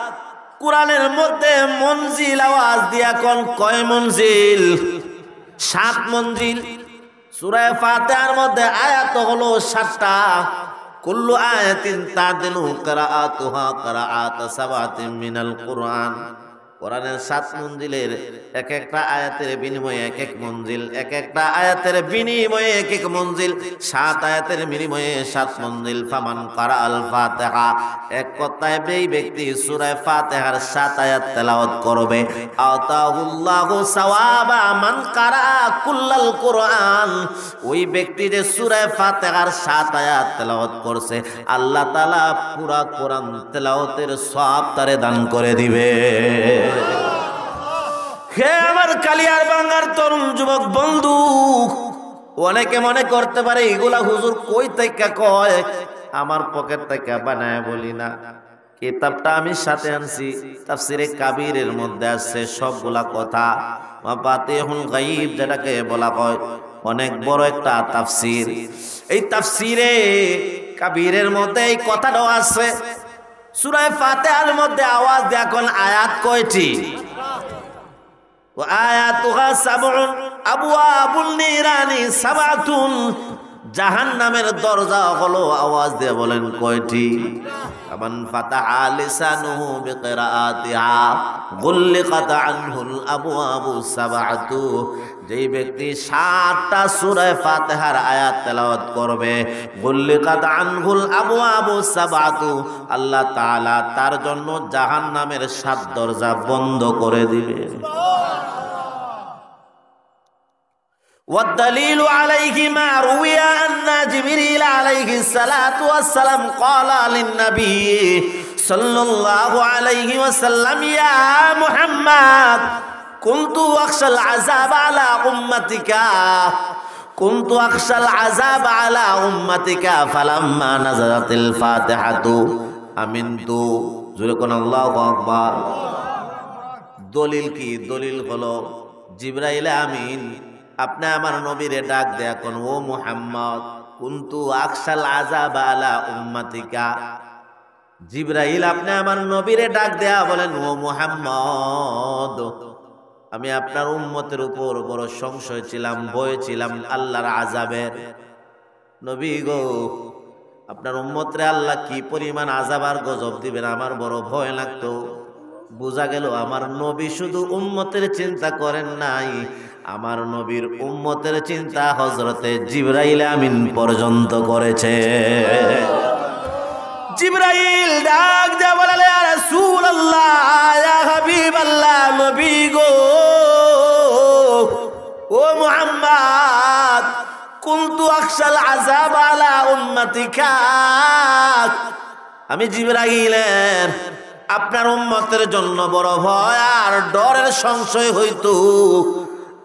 কোরআনের মধ্যে মঞ্জিল। আওয়াজ দিয়া কোন কয় মঞ্জিল? 7 মঞ্জিল। সূরা ফাতিহার মধ্যে আয়াত হলো 7টা। কুল্লু আয়াতিন তাদিলু কিরাআতুহা কিরাআত সাবআতিন মিনাল কুরআন। কোরআনের 7 মঞ্জিলের এক একটা আয়াতের বিনিময়ে এক এক মঞ্জিল, এক একটা আয়াতের বিনিময়ে এক এক মঞ্জিল, 7 আয়াতের বিনিময়ে 7 মঞ্জিল। ফামান কারা আল ফাতিহা, এক কথায় এই ব্যক্তি সূরা ফাতিহার 7 আয়াত তেলাওয়াত করবে, আতাহুল্লাহু সাওয়াবা মান কারা কুল্লাল কুরআন। ওই ব্যক্তি যে সূরা ফাতিহার 7 আয়াত তেলাওয়াত করছে, আল্লাহ তাআলা পুরা কোরআন তেলাওয়াতের সওয়াব তারে দান করে দিবে। হে আমার কালিয়ার বাঙ্গার তরুণ যুবক বন্ধু, অনেকে মনে করতে পারে এগুলা হুজুর কই থেকে কয়, আমার পকেট থেকে বানায় বলি না। কিতাবটা আমি সাথে আনছি, তাফসিরে কাবীরের মধ্যে আছে সবগুলা কথা। মাফাতিহুল গায়ব যেটাকে বলা হয়, অনেক বড় একটা তাফসির। এই তাফসিরে কাবীরের মধ্যে এই কথাটাও আছে। সূরা ফাতিহার মধ্যে আওয়াজ দেখুন আয়াত কয়টি? ওয়া আয়াতুহা সাবউন আবওয়াবুন নিরানি সাবআতুন। জাহান্নামের দরজা হলো, আওয়াজ দিয়ে বলেন কয়টি? মান ফাতাহা লিসানুহু বিকিরাআতিহা গুল্লিকাত আনহুল আবওয়াবু সাবআতু। যেই ব্যক্তি 7টা সূরা ফাতিহার আয়াত তেলাওয়াত করবে, গুল্লিকাত আনহুল আবওয়াবু সাবআতু, আল্লাহ তাআলা তার জন্য জাহান্নামের 7 দরজা বন্ধ করে দিবে। والدليل عليه ما روي أن جبريل عليه الصلاة والسلام قال للنبي صلى الله عليه وسلم يا محمد كنت أخشى العذاب على أمتك كنت أخشى العذاب على أمتك فلما نزلت الفاتحة آمنت جل الله أكبر। দলিল কি? দলিল হলো জিবরাইল আমিন, আপনি আমার নবীরে ডাক দেয়া কোন, ও মুহাম্মদ কুনতু আকশাল আযাব আলা উম্মাতিকা। জিবরাইল আপনি আমার নবীরে ডাক দেয়া বলেন, ও মুহাম্মদ আমি আপনার উম্মতের উপর বড় সংশয় ছিলাম, ভয় ছিলাম আল্লাহর আযাবের। নবী গো, আপনার উম্মতরে আল্লাহ কি পরিমাণ আযাব আর গজব দিবেন আমার বড় ভয় লাগতো। বোঝা গেল আমার নবী শুধু উম্মতের চিন্তা করেন নাই, আমার নবীর উম্মতের চিন্তা হযরতে জিবরাইল আমিন পর্যন্ত করেছে। জিবরাইল ডাক দেয়া বলে, ইয়া রাসূলুল্লাহ, ইয়া হাবিবাল্লাহ, নবী গো, ও মুহাম্মদ কুনতু আকশাল আযাব আলা উম্মাতিকা। আমি জিবরাইলের আপনার উম্মতের জন্য বড় ভয় আর ডরের সংশয় হইতো।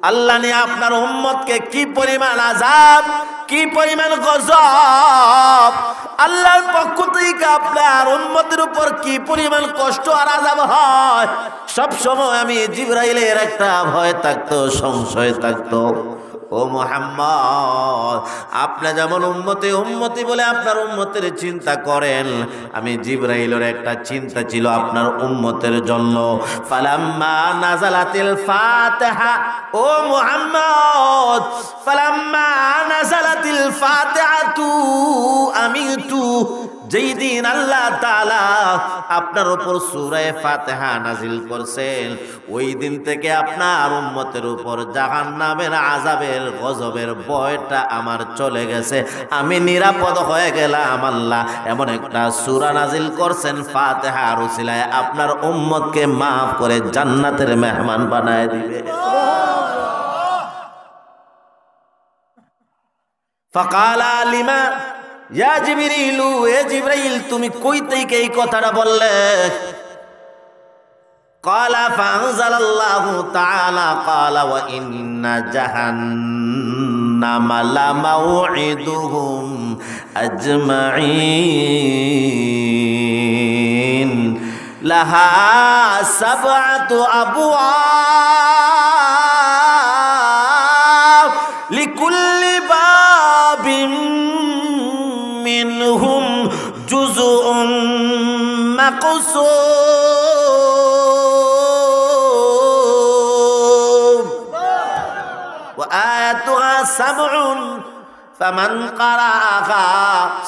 আল্লাহ নিয়ে আপনার উম্মতকে কি পরিমাণ আযাব, কি পরিমাণ গজব, আল্লাহর পক্ষ থেকে আপনার উম্মতের উপর কি পরিমাণ কষ্ট আর আযাব হয়, সব সময় আমি জিবরাইলের একটা ভয় থাকতো, সংশয় থাকতো। ও মুহাম্মদ, আপনি যেমন উম্মতে উম্মতি বলে আপনার উম্মতের চিন্তা করেন, আমি জিবরাইলের একটা চিন্তা ছিল আপনার উম্মতের জন্য। ফালাম্মা নাযালাতিল ফাতিহা, ও মুহাম্মদ ফালাম্মা নাযালাতিল ফাতিহাতু আমিতু, যেই দিন আল্লাহ তাআলা আপনার উপর সূরা ফাতিহা নাজিল করছেন, ওই দিন থেকে আপনার উম্মতের উপর জাহান্নামের আযাবের গজবের ভয়টা আমার চলে গেছে, আমি নিরাপদ হয়ে গেলাম। আল্লাহ এমন একটা সূরা নাজিল করছেন ফাতিহার উসিলায় আপনার উম্মতকে মাফ করে জান্নাতের মেহমান বানায় দিবে। ফাকালা লিমা ইয়া জিবরিলু, এ জিবরাইল তুমি কই থেকে এই কথাটা বললে? ক্বালা ফাআনজালাল্লাহু তাআলা ক্বালা ওয়া ইন্না জাহান্নামা লামাউইদুহুম আজমাইন লাহা সাবআতু আবওয়াব লিকুল্লি বাবিন মিনহুম জুজউন মাকসুম ওয়া আয়াতুহা সাবউন ফামান ক্বারাআহা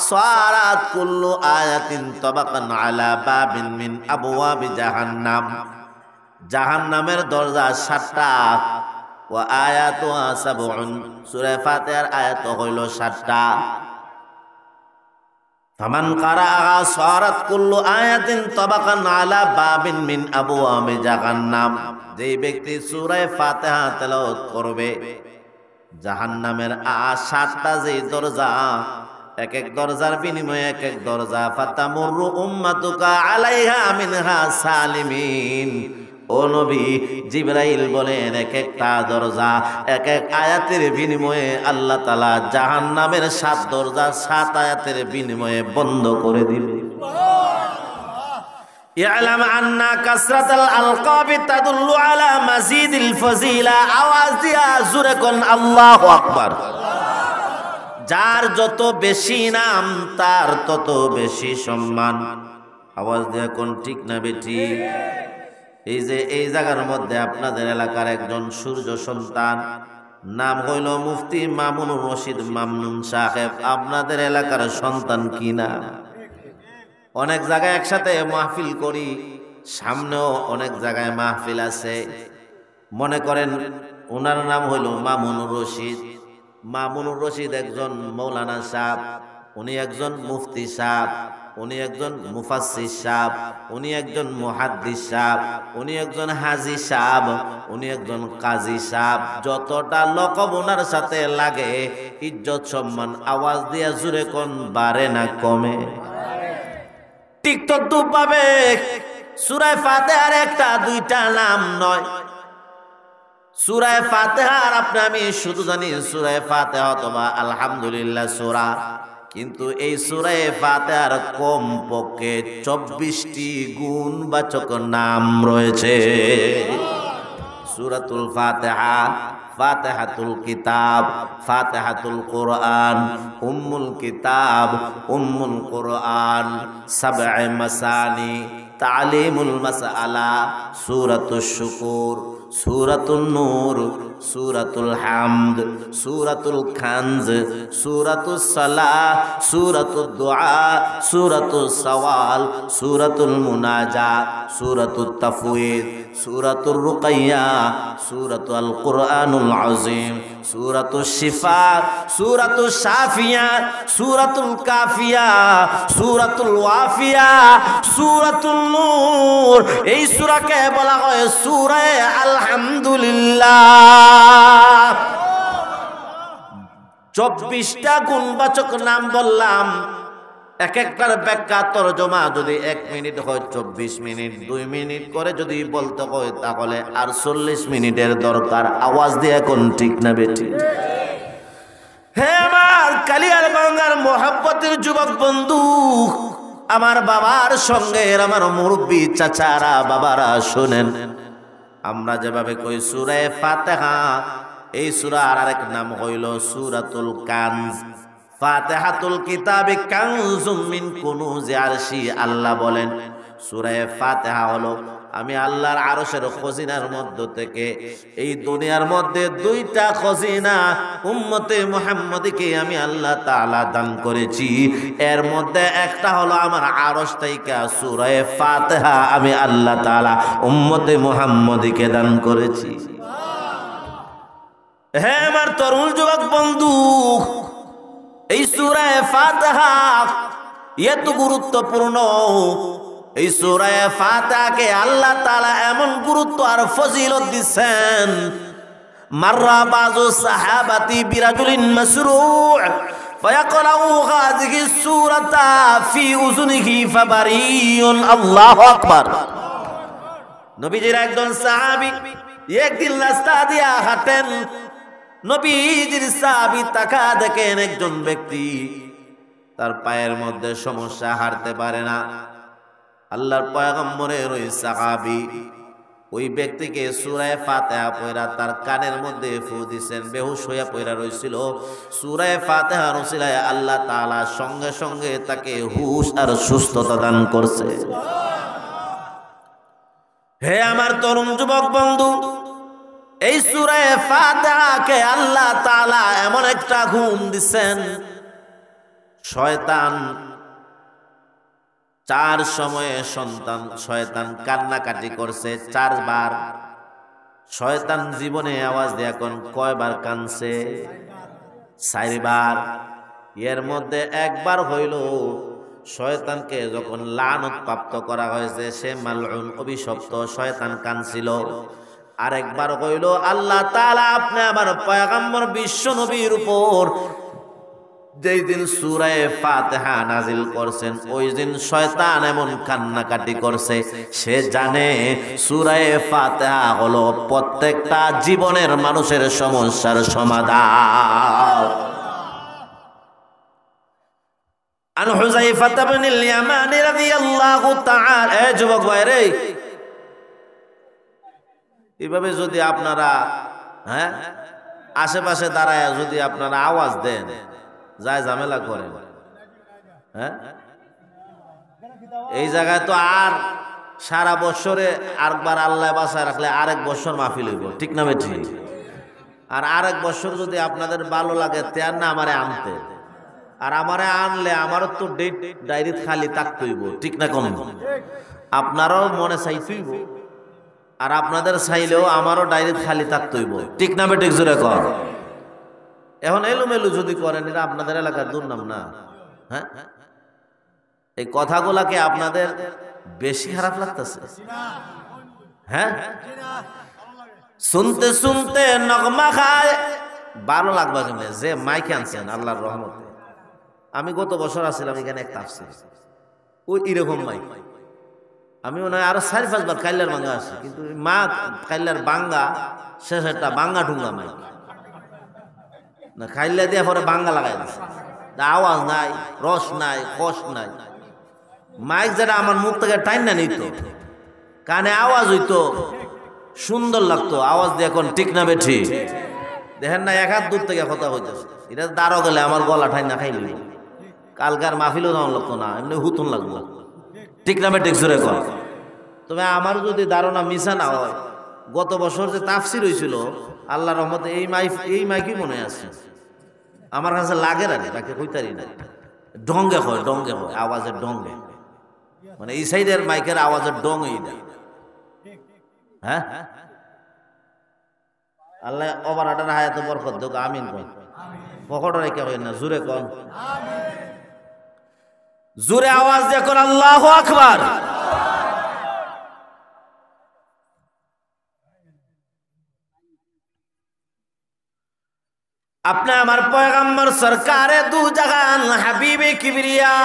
সারাত কুল্লু আয়াতিন তাবাকান আলা বাবিন মিন আবওয়াবি জাহান্নাম। জাহান্নামের দরজা ৭টা। ওয়া আয়াতুহা সাবউন, সূরা ফাতিহার আয়াত হইল ৭টা। ফামান ক্বারাআহা সারাত কুল্লু আয়াতিন তাবাকান আলা বাবিন মিন আবওয়াবি জাহান্নাম। যে ব্যক্তি সূরা ফাতিহা তেলাওয়াত করবে, জাহান্নামের ৭টা যে দরজা, এক এক দরজার বিনিময়ে এক এক দরজা, ফাতামুরু উম্মাতুকা আলাইহা মিনহা সালিমিন। ও নবী, জিবরাইল বলেন এক একটা দরজা এক এক আয়াতের বিনিময়ে আল্লাহ তাআলা জাহান্নামের ৭ দরজা ৭ আয়াতের বিনিময়ে বন্ধ করে দিবে। ইয়ালাম আন্না কাসরাতাল আলকাবি তাদুল্লু আলা মাজিদিল ফজিলা। আওয়াজ দিয়া জোরে কোন আল্লাহু আকবার। যার যত বেশি নাম তার তত বেশি সম্মান। আওয়াজ দিয়া কোন ঠিক না বেটি? এই যে এই জায়গার মধ্যে আপনাদের এলাকার একজন সূর্য সন্তান, নাম হইল মুফতি মামুনুর রশিদ মামনুন সাহেব, আপনাদের এলাকার সন্তান কিনা? অনেক জায়গায় একসাথে মাহফিল করি, সামনেও অনেক জায়গায় মাহফিল আছে। মনে করেন ওনার নাম হইল মামুনুর রশিদ। মামুনুর রশিদ একজন মৌলানা সাহেব, উনি একজন মুফতি সাহেব, উনি একজন মুফাসসির সাহেব, উনি একজন মুহাদ্দিস সাহেব, উনি একজন হাজী সাহেব, উনি একজন কাজী সাহেব। যতটা লকব ওনার সাথে লাগে, ইজ্জত সম্মান আওয়াজ দিয়া জুড়ে কোন বাড়ে না কমে? ঠিক তদ্রূপভাবে সূরা ফাতিহার একটা দুইটা নাম নয়। সূরা ফাতিহার আমি শুধু জানি সূরা ফাতিহা অথবা আলহামদুলিল্লাহ সূরা, কিন্তু এই সূরা ফাতিহার কমপক্ষে ২৪টি গুণবাচক নাম রয়েছে। সূরাতুল ফাতিহা, ফাতিহাতুল কিতাব, ফাতিহাতুল কোরআন, উম্মুল কিতাব, উম্মুল কোরআন, সাব'এ মাসানি, তালিমুল মাসআলা, সূরাতুশ শুকুর, সূরাতুন নূর, সূরাতুল হামদ, সূরাতুল কানজ, সূরাতুস সালাহ, সূরাতুদ দুআ, সূরাতুস সওয়াল, সূরাতুল মুনাজাত, সূরাতুত তাফওয়িদ, সূরাতুর রুকাইয়া, সূরাতুল কুরআনুল আযীম, সূরাতুশ শিফা, সূরাতুশ শাফিয়া, সূরাতুল কাফিয়া, সূরাতুল ওয়াফিয়া, সূরাতুন নূর। এই সূরাকে বলা হয় সূরা আলহামদুলিল্লাহ। 24টা গুণবাচক নাম বললাম, এক একটার ব্যাখ্যা তরজমা যদি 1 মিনিট হয় 24 মিনিট, 2 মিনিট করে যদি বলতে হয় তাহলে আর 40 মিনিটের দরকার। আওয়াজ দিয়ে এখন ঠিক না বেঠিক? হে আমার কালিয়ার বাংলার মোহাব্বতের যুবক বন্ধু, আমার বাবার সঙ্গে আমার মুরব্বী চাচারা বাবারা শোনেন, আমরা যেভাবে কই সূরা ফাতিহা, এই সূরার আরেক নাম হইল সূরাতুল কানজ। ফাতিহাতুল কিতাবি কানজুম মিন কুনুজি আরশি। আল্লাহ বলেন সূরা ফাতিহা হলো আমি আল্লাহর আরশের খজিনার মধ্য থেকে এই দুনিয়ার মধ্যে 2টা খজিনা উম্মতে মুহাম্মদীকে আমি আল্লাহ তাআলা দান করেছি। এর মধ্যে একটা হলো আমার আরশ থেকে সূরা ফাতিহা আমি আল্লাহ তাআলা উম্মতে মুহাম্মদীকে দান করেছি। হে আমার তরুণ যুবক বন্ধু, এই সূরা ফাতিহা এত গুরুত্বপূর্ণ। এই সূরা ফাতিহাকে আল্লাহ তাআলা এমন গুরুত্ব আর ফজিলত দিচ্ছেন, মাররা বাযু সাহাবাতি বিরাজুলিন মাসরু' ফায়াকরাউ হাযিহি সূরাতা ফি উযুনিহি ফাবারিয়ুন। আল্লাহু আকবার। নবীজির একজন সাহাবী একদিন রাস্তা দিয়া হাঁটেন, নবীজির সাহাবী তাকা দেখেন একজন ব্যক্তি তার পায়ের মধ্যে সমস্যা, হাঁটতে পারে না। আল্লাহর পয়গম্বরের ওই সাহাবী ওই ব্যক্তিকে সূরা ফাতিহা পড়া তার কানের মধ্যে ফু দিয়েছেন, বেহুশ হইয়া পড়া রইছিল। সূরা ফাতিহার ওসিলায় আল্লাহ তাআলা সঙ্গে সঙ্গে তাকে হুশ আর সুস্থতা দান করছে। হে আমার তরুণ যুবক বন্ধু, এই সূরা ফাতিহাকে আল্লাহ তাআলা এমন একটা ঘুম দিচ্ছেন, শয়তান 4 সময়ে শয়তান কান্নাকাটি করছে 4 বার। শয়তান জীবনে আওয়াজ দিয়ে এখন কয়বার কানছে? 4 বার। এর মধ্যে একবার হইল শয়তানকে যখন লানত প্রাপ্ত করা হয়েছে, সে মালউন অভিশপ্ত, শয়তান কানছিল। আরেকবার হইল আল্লাহ তাআলা আপনি আমার পয়গম্বর বিশ্ব নবীর উপর যেই দিন সূরা ফাতিহা নাজিল করছেন, ওই দিন শয়তান এমন কান্নাকাটি করছে, সে জানে সূরা ফাতিহা হলো প্রত্যেকটা জীবনের মানুষের সমস্যার সমাধান। আন হুযায়ফা ইবনুল ইয়ামানি রাদিয়াল্লাহু তাআলা, এ যুবক ভাই রে, এভাবে যদি আপনারা আশেপাশে দাঁড়ায় যদি আপনারা আওয়াজ দেন, যায় ঝামেলা করেন, এই জায়গায় তো আর সারা বছরে আরেকবার আল্লাহ বাঁচায় রাখলে আরেক বছর মাহফিল হইব, ঠিক না বেঠিক? আর আরেক বছর যদি আপনাদের ভালো লাগে তেয়ার না আমারে আনতে, আর আমারে আনলে আমারও তো ডেট ডায়েরি খালি থাকতেইব, ঠিক না? কোন আপনারাও মনে চাইতেইব, আর আপনাদের চাইলেও আমারও ডায়েরি খালি থাকতেইব, ঠিক না বেঠিক? জোরে কর। এখন এলোমেলো যদি করেন, এটা আপনাদের এলাকার দুর্নাম না? হ্যাঁ, এই কথাগুলাকে আপনাদের বেশি খারাপ লাগতেছে? হ্যাঁ, শুনতে শুনতে নগমা খায়, ভালো লাগবে কেমনে? যে মাইকে আনছেন আল্লাহর রহমতে, আমি গত বছর আসছিলাম এখানে একটা তাফসীর, ওই এরকম মাইক আমি মনে হয় আরো 4-5 বার কাইল্লার বাঙ্গা আসছি, কিন্তু মা কাইল্লার বাঙ্গা শেষ একটা বাঙ্গা ঢুঙ্গা মাইক না, খাইল্লা দিয়ে পরে বাঙ্গা লাগাই দিচ্ছে, আওয়াজ নাই, রস নাই, কষ নাই। মাইক যেটা আমার মুখ থেকে টাইন না নিত, কানে আওয়াজ হইতো, সুন্দর লাগতো, আওয়াজ দিয়ে এখন ঠিক না বেঠি? দেখেন না, এক হাত দূর থেকে কথা হইতেছে, এটা দাঁড়ো গেলে আমার গলা ঠাই না খাইলি, কালকার মাহফিলও যাওয়ার লাগতো না, এমনি হুতুন লাগলো। ঠিক না বেঠিক জোরে কর। তবে আমার যদি ধারণা মিশা না হয়, গত বছর যে তাফসির হয়েছিল আল্লাহর রহমতে এই মাইকই মনে আছে আমার কাছে, লাগে না তাকে কইতারি না, ডঙ্গে হয় আওয়াজের ডঙ্গে, মানে এই সাইডের মাইকের আওয়াজের ডং এইটা। হ্যাঁ, আল্লাহ ওভার আটার হায়াতে বরকত দেখ, আমিন কই, পকেটে রেখে হয় না, জোরে কর, জোরে আওয়াজ দিয়ে কর আল্লাহু আকবার। আপনি আমার পয়গম্বর সরকারে দু জাহান হাবিবে কিবরিয়া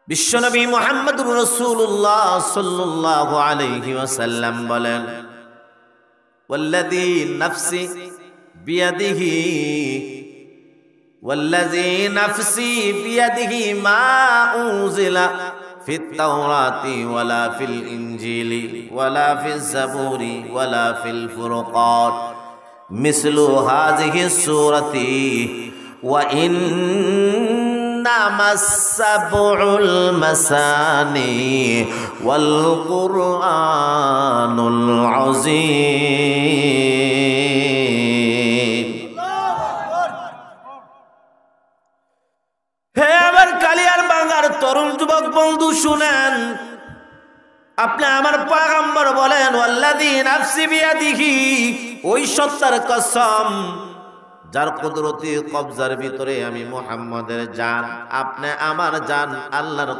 বিশ্বনবী মুহাম্মদুর রাসূলুল্লাহ সাল্লাল্লাহু আলাইহি ওয়াসাল্লাম বলেন, ওয়াল্লাযী নাফসি বিয়াদিহি ওয়াল্লাযী নাফসি বিয়াদিহি মা উনজিলা ফিত তাওরাতি ওয়ালা ফিল ইনজিলি ওয়ালা ফিজ জাবুরি ওয়ালা ফিল ফুরকান মিসলু হাযিহি সূরাতি ওয়া ইন্নামাস সাবউল মাসানি ওয়াল কুরআনুল আযীম। হে আমার কালিয়ার বাংলার তরুণ যুবক বন্ধু, শুনেন, আপনি আমার পয়গম্বর বলেন, ওয়াল্লাযী নাফসি বিয়াদিহি, ওই সত্তার কসম যার কুদরতি কবজার ভিতরে আমি মুহাম্মাদের জান, আপনি আমার জান আল্লাহর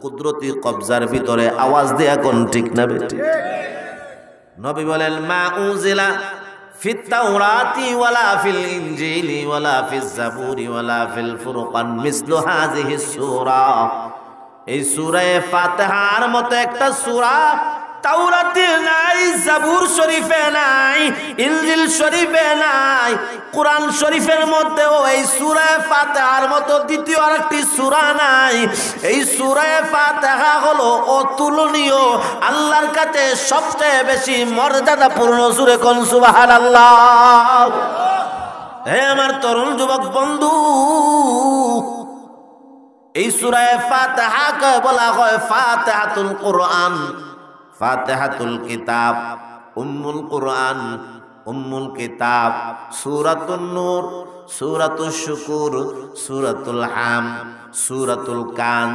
কুদরতি কবজার ভিতরে। আওয়াজ দিয়ে কোন ঠিক না বেটি? নবী বলেন, মা উনজিলা ফিত তাওরাতি ওয়ালা ফিল ইনজিলি ওয়ালা ফিজ জাবুরি ওয়ালা ফিল ফুরকান মিসলু হাযিহি সূরা, এই সূরা ফাতিহার মতো একটা সূরা তাওরাতে নাই, জাবুর শরীফে নাই, ইনজিল শরীফে নাই, কুরআন শরীফের মধ্যেও এই সূরা ফাতিহার মতো দ্বিতীয় আরেকটি সূরা নাই। এই সূরা ফাতিহা হলো অতুলনীয়, আল্লাহর কাছে সবচেয়ে বেশি মর্যাদাপূর্ণ। জোরে কোন সুবহানাল্লাহ। হে আমার তরুণ যুবক বন্ধু, এই সূরা ফাতিহাকে বলা হয় ফাতিহাতুল কুরআন, ফাতিহাতুল কিতাব, উম্মুল কুরআন, উম্মুল কিতাব, সূরাতুন নূর, সূরাতুশ শুকুর, সূরাতুল হাম, সূরাতুল কান,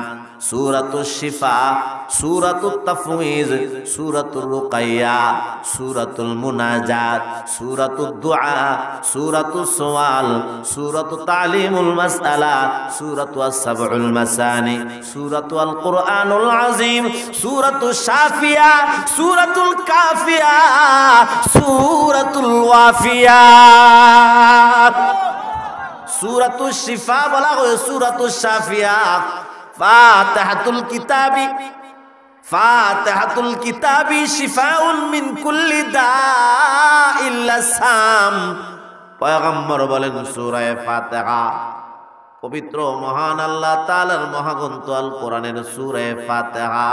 সূরাতুশ শিফা, সূরাতুত তাফওয়িজ, সূরাতুর রুকাইয়া, সূরাতুল মুনাজাত, সূরাতুদ দুআ, সূরাতুস সওয়াল, সূরাতুত তালিমুল মাসআলা, সূরাতুস সাবউল মাসানি, সূরাতুল কুরআনুল আযীম, সূরাতুশ শাফিয়া, সূরাতুল কাফিয়া, সূরাতুল ওয়াফিয়া, সূরাতুশ শিফা বলা হয় সূরাতুশ শাফিয়া, ফাতিহাতুল কিতাবি, ফাতিহাতুল কিতাবি শিফাউন মিন কুল্লি দাইল লাসাম। পয়গম্বর বলেন, সূরা ফাতিহা পবিত্র মহান আল্লাহ তাআলার মহাগ্রন্থ আল কোরআনের সূরা ফাতিহা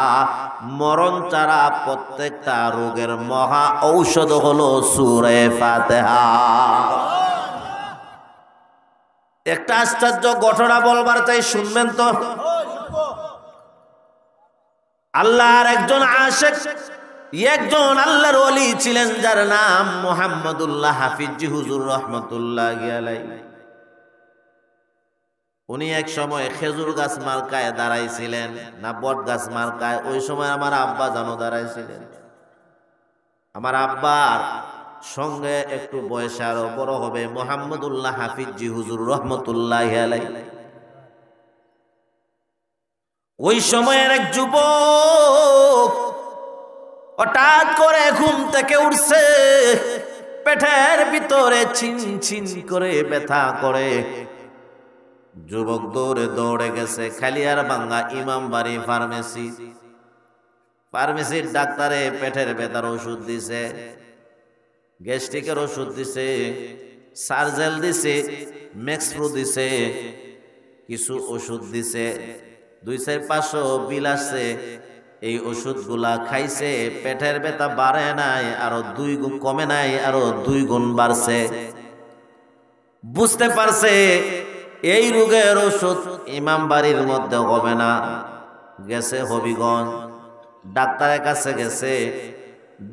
মরণ ছাড়া প্রত্যেকটা রোগের মহা ঔষধ হলো সূরা ফাতিহা। একটা আশ্চর্য ঘটনা বলবার চাই, শুনবেন তো। আল্লাহর একজন আশিক, একজন আল্লাহর ওলি ছিলেন যার নাম মুহাম্মদুল্লাহ হাফিজি হুজুর রাহমাতুল্লাহি আলাইহি। উনি এক সময় খেজুর গাছ মার্কায় দাঁড়াইছিলেন, না বট গাছ মার্কায়, ওই সময় আমার আব্বা জানো দাঁড়াইছিলেন। আমার আব্বার সঙ্গে একটু বয়সে আরো বড় হবে মুহাম্মদুল্লাহ হাফিজি হুজুর রাহমাতুল্লাহি আলাইহি। ওই সময়ের এক যুবক হঠাৎ করে ঘুম থেকে উঠছে, পেটের ভিতরে ছিন ছিন করে ব্যথা করে। যুবক দৌড়ে দৌড়ে গেছে খালিয়ার বাঙ্গা ইমাম বাড়ি ফার্মেসি। ফার্মেসির ডাক্তারে পেটের ব্যথার ওষুধ দিছে, গ্যাস্ট্রিকের ওষুধ দিছে, সার্জেল দিছে, ম্যাক্সপ্রো দিছে, কিছু ওষুধ দিছে, 2-4-500 বিল আসছে। এই ওষুধগুলা খাইছে, পেটের ব্যথা বাড়ে নাই, আরো 2 গুণ কমে নাই, আরো 2 গুণ বাড়ছে। বুঝতে পারছে এই রোগের ওষুধ ইমাম বাড়ির মধ্যে হবে না। গেছে হবিগঞ্জ, ডাক্তারের কাছে গেছে।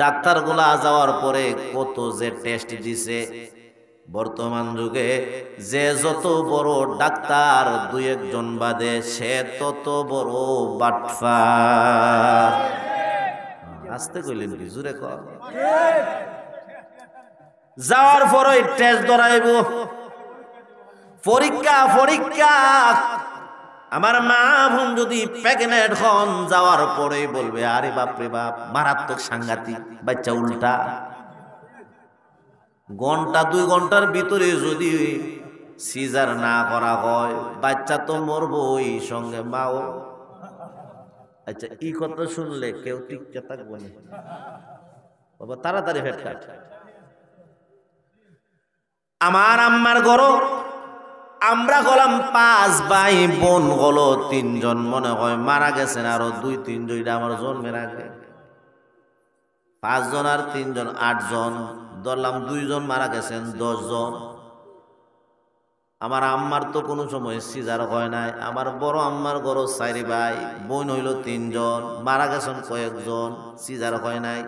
ডাক্তারগুলা যাওয়ার পরে কত যে টেস্ট দিছে। বর্তমান যুগে যে যত বড় ডাক্তার 2-1 জন বাদে সে তত বড় বাটফার। আসতে কইলেন কি জুরে কর। যাওয়ার পরে টেস্ট ধরাইব, পরীক্ষা। আমার মা বোন যদি প্রেগনেন্ট হন, যাওয়ার পরে বলবে আরে বাপ রে বাপ, মারাত্মক সাংঘাতিক বাচ্চা। উল্টা ঘন্টা 2 ঘন্টার ভিতরে যদি সিজার না করা হয়, বাচ্চা তো মরবই, সঙ্গে মাও। আচ্ছা, এই কথা শুনলে কেউ টিকে থাকবে না বাবা, তাড়াতাড়ি ফেট কাট। আমার আম্মার গরো আমরা গলাম 5 ভাই বোন, হলো 3 জন মনে হয় মারা গেছেন, আরো 2-3 জন আমার জন্মের আগে। 5 জন আর 3 জন 8 জন ধরলাম, 2 জন মারা গেছেন, 10 জন। আমার আম্মার তো কোনো সময় সিজার হয় নাই। আমার বড় আম্মার গরো 4 ভাই বোন হইল 3 জন, মারা গেছেন কয়েকজন, সিজার হয় নাই।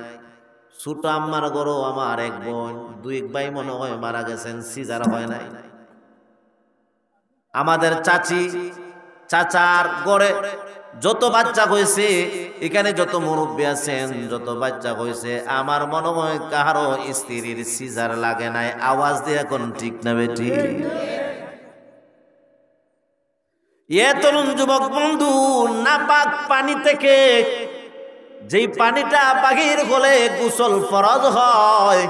ছোট আম্মার গরো আমার 1 বোন, 2 ভাই মনে হয় মারা গেছেন, সিজার হয় নাই। আমাদের চাচার গড়ে যত বাচ্চা হয়েছে, এখানে যত মুরব্বী আছেন, যত বাচ্চা হয়েছে, আমার মনে হয় কারো স্ত্রীর সিজার লাগে নাই। আওয়াজ দিয়ে এখন ঠিক না বেটি? এ তরুণ যুবক বন্ধু, নাপাক পানি থেকে যেই পানিটা বাহির হলে গোসল ফরজ হয়,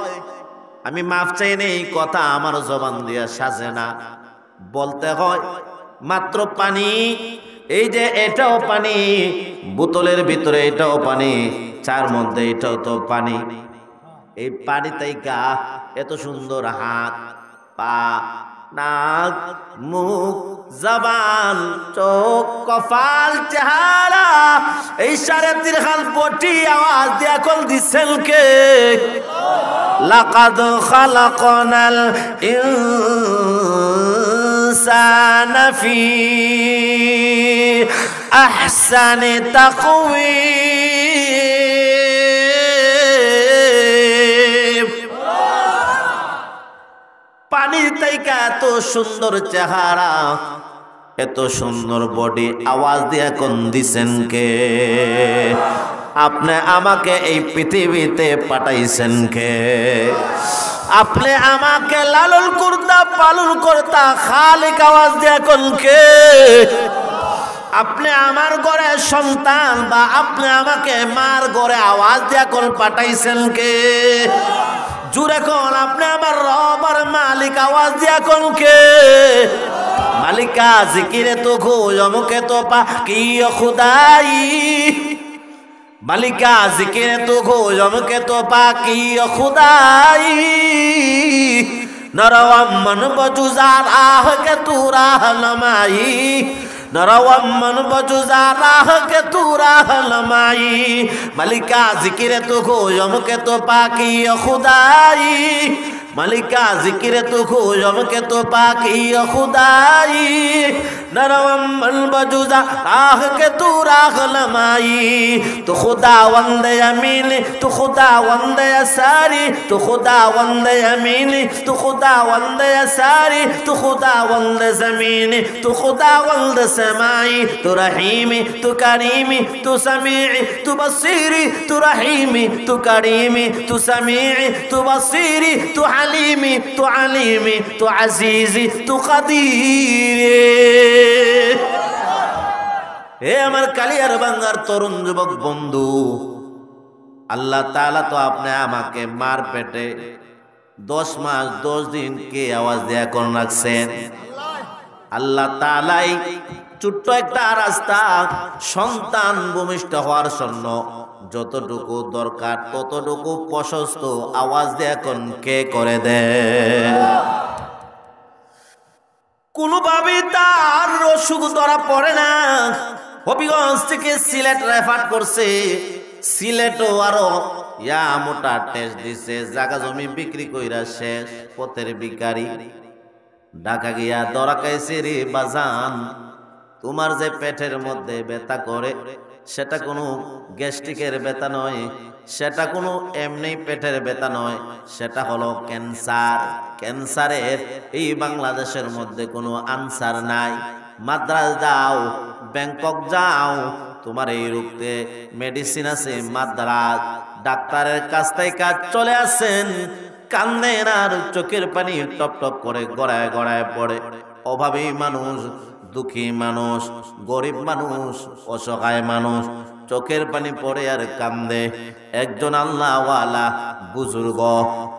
আমি মাফ চাই নেই, কথা আমার জবান দিয়া সাজে না, বলতে হয় মাত্র পানি। এই যে এটাও পানি, বোতলের ভিতরে এটাও পানি, চার মধ্যে এটাও তো পানি। এই পানিতেই গা এত সুন্দর হাত, পা, নাক, মুখ, জবান, চোখ, কপাল, চেহারা, এই 3.5 হাত বটি আওয়াজ দিয়া কল দিছেন কে? লাকাদ খালাকনাল ইনসানা ফি আহসানি তাকওয়িম। পানির তাইকা এত সুন্দর চেহারা, এত সুন্দর বডি, আওয়াজ দিয়া কোন দিছেন কে? আপনি আমাকে এই পৃথিবীতে পাঠাইছেন কে? আপনি আমাকে লালন করতা পালন করতা, খালিক আওয়াজ দিয়া কোন কে? আপনি আমার ঘরে সন্তান, বা আপনি আমাকে মার ঘরে আওয়াজ দিয়া কোন পাঠাইছেন কে? জুরে কোন আপনি আমার রব আর মালিক, আওয়াজ দিয়া কোন কে? মালিকা জিকিরে তো খুজমকে তো পাকি খুদাই, মালিকা জিকিরে তো খুজমকে তো পাকি খুদাই। নরওয়াম্মন বজুজার আহ কে তু রাহ লমাই, নরওয়াম্মন বজুজার আহ কে তু রাহ লমাই। মালিকা জিকিরে তো খুজমকে তো পাকি খুদাই, মালিকা জিকিরে তো খুজমকে তো পাকি খুদাই। নরওয়াম্মন বজুজা রাহ কে তু রাহ লমাই। তো खुदावंद अमीन, तो खुदावंद असारी, तो खुदावंद अमीन, तो खुदावंद असारी, तो खुदावंद ज़मीन, तो खुदावंद समाई। तो रहीमी, तो करीमी, तो समीई, तो बसीरी, तो रहीमी, तो करीमी, तो समीई, तो बसीरी, तो हलीमी, तो अलीमी, तो अजीज़ी, तो कदीरी। হে আমার কালিয়ার বাঙ্গার তরুণ যুবক বন্ধু, আল্লাহ তাআলা তো আপনি আমাকে মার পেটে 10 মাস 10 দিন কে আওয়াজ দেয়া কোন রাখছেন? আল্লাহ তাআলাই ছোট্ট একটা রাস্তা, সন্তান ভূমিষ্ঠ হওয়ার জন্য যতটুকু দরকার ততটুকু প্রশস্ত আওয়াজ দেয়া কোন কে করে দেয়? কোনোভাবে তার অসুখ ধরা পড়ে না, হবিগঞ্জ থেকে সিলেট রেফার করছে, সিলেটও আরো ইয়া মোটা টেস্ট দিছে, জায়গা জমি বিক্রি কইরা শেষ, পথের ভিখারি। ঢাকা গিয়া ধরা খাইছে রে বাজান, তোমার যে পেটের মধ্যে ব্যথা করে সেটা কোনো গ্যাস্ট্রিকের ব্যথা নয়, সেটা কোনো এমনি পেটের ব্যথা নয়, সেটা হলো ক্যান্সার। ক্যান্সারের এই বাংলাদেশের মধ্যে কোনো আনসার নাই। মাদ্রাজ যাও, ব্যাংকক যাও, তোমার এই রোগতে মেডিসিন আছে মাদ্রাজ। ডাক্তারের কাছ থেকে চলে আসেন, কান্দেন আর চোখের পানি টপ টপ করে গড়ায় গড়ায় পড়ে। অভাবী মানুষ, দুঃখী মানুষ, গরিব মানুষ, অসহায় মানুষ চোখের পানি পড়ে আর কান্দে। একজন আল্লাহওয়ালা বুজুর্গ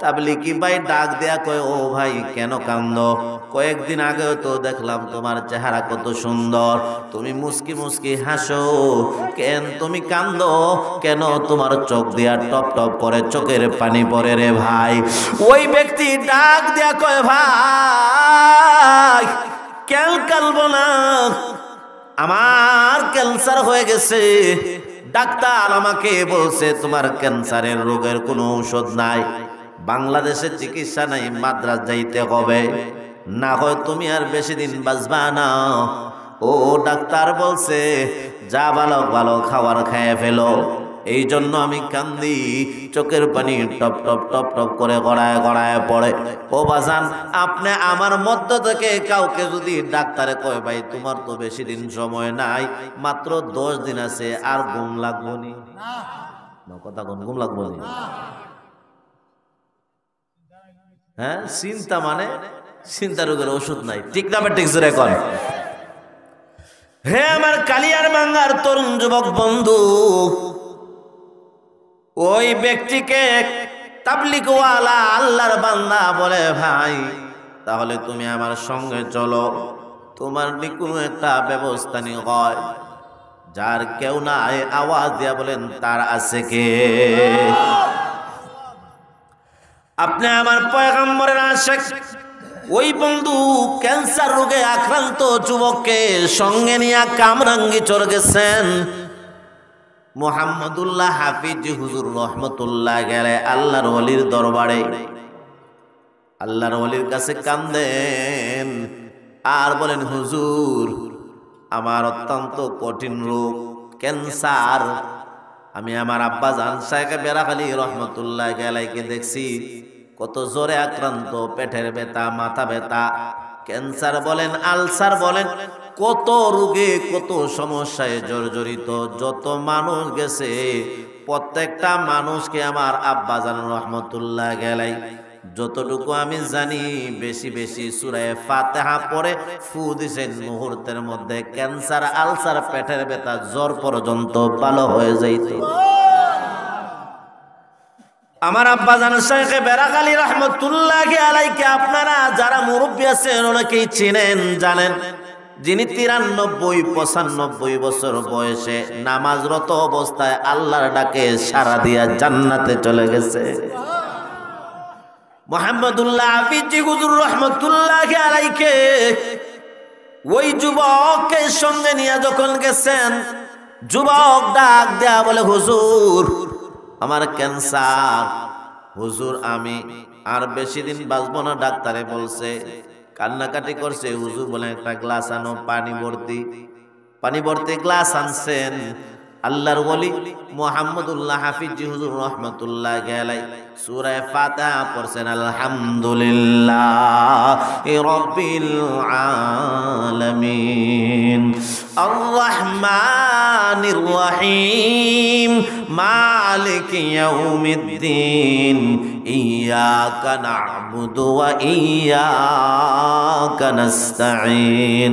তাবলিগি ভাই ডাক দেয়া কয়, ও ভাই কেন কান্দো? কয়েকদিন আগেও তো দেখলাম তোমার চেহারা কত সুন্দর, তুমি মুস্কি মুস্কি হাসো, কেন তুমি কান্দো কেন? তোমার চোখ দিয়া টপ টপ করে চোখের পানি পড়ে রে ভাই। ওই ব্যক্তি ডাক দেয়া কয়, ভাই কেন কালবো না, আমার ক্যান্সার হয়ে গেছে। ডাক্তার আমাকে বলছে তোমার ক্যান্সারের রোগের কোনো ঔষধ নাই, বাংলাদেশে চিকিৎসা নাই, মাদ্রাজ যাইতে হবে, না হয় তুমি আর বেশি দিন বাঁচবা না। ও ডাক্তার বলছে যা ভালো ভালো খাবার খেয়ে ফেলো। এই জন্য আমি কান্দি, চোখের পানি টপ টপ টপ টপ করে গড়ায় গড়ায় পড়ে। ও বাজান, আপনি আমার মধ্য থেকে কাউকে যদি ডাক্তারে কয়, ভাই তোমার তো বেশি দিন সময় নাই, মাত্র 10 দিন আছে, আর ঘুম লাগবো নি? কথা কোন ঘুম লাগবো নি? হ্যাঁ, চিন্তা মানে চিন্তা রোগের ওষুধ নাই, ঠিক না? ঠিক জোরে কর। হে আমার কালিয়ার বাঙ্গার তরুণ যুবক বন্ধু, ওই ব্যক্তিকে তাবলিগওয়ালা আল্লাহর বান্দা বলে, ভাই তাহলে তুমি আমার সঙ্গে চলো, তোমার কোনো একটা ব্যবস্থা নিয়ে হয়। যার কেউ নাই আওয়াজ দিয়া বলেন তার আছে কে? আপনি আমার পয়গম্বরের আশিক। ওই বন্ধু ক্যান্সার রোগে আক্রান্ত যুবককে সঙ্গে নিয়ে কামরাঙ্গীরচর গেছেন। মুহাম্মদুল্লাহ হাফিজ হুজুর রহমতুল্লাহ গেলে আল্লাহর ওলির দরবারে, আল্লাহর ওলির কাছে কান্দেন আর বলেন, হুজুর আমার অত্যন্ত কঠিন রোগ ক্যান্সার। আমি আমার আব্বা জান শাইখ বেরাখালী রহমতুল্লাহ গেলাইকে দেখছি কত জোরে আক্রান্ত, পেটের ব্যথা, মাথা ব্যথা, ক্যান্সার বলেন, আলসার বলেন, কত রোগে কত সমস্যায় জর্জরিত। যত মানুষ গেছে প্রত্যেকটা মানুষকে আমার আব্বা জান রহমতুল্লাহ গেলাই যতটুকু আমি জানি বেশি বেশি সূরা ফাতিহা পড়ে ফু দিছেন, মুহূর্তের মধ্যে ক্যান্সার, আলসার, পেটের ব্যথা, জ্বর পর্যন্ত ভালো হয়ে যাইত। আমার আব্বা জান শাইখ বেরাখালী রহমতুল্লাহি আলাইহি আপনারা যারা মুরব্বী আছেন অনেকেই চিনেন, জানেন, যিনি 93-95 বছর বয়সে নামাজরত অবস্থায় আল্লাহর ডাকে সাড়া দিয়া জান্নাতে চলে গেছে। মুহাম্মদুল্লাহ হাফিজি হুজুর রহমতুল্লাহি আলাইহি ওই যুবককে সঙ্গে নিয়ে যখন গেছেন, যুবক ডাক দেয়া বলে, হুজুর আমার ক্যান্সার, হুজুর আমি আর বেশি দিন বাঁচবো না, ডাক্তারে বলছে। কান্নাকাটি করছে। হুজুর বলে একটা গ্লাস আনো, পানি ভর্তি গ্লাস আনছেন। আল্লাহর ওলি মুহাম্মদুল্লাহ হাফিজি হুজুর রহমাতুল্লাহ আলাইহি সূরা ফাতিহা পড়ছেন, আলহামদুলিল্লাহি রাব্বিল আলামিন আর রহমানির রহিম মালিকি ইয়াউমিদ্দিন ইয়্যাকা না'বুদু ওয়া ইয়্যাকা নাস্তাঈন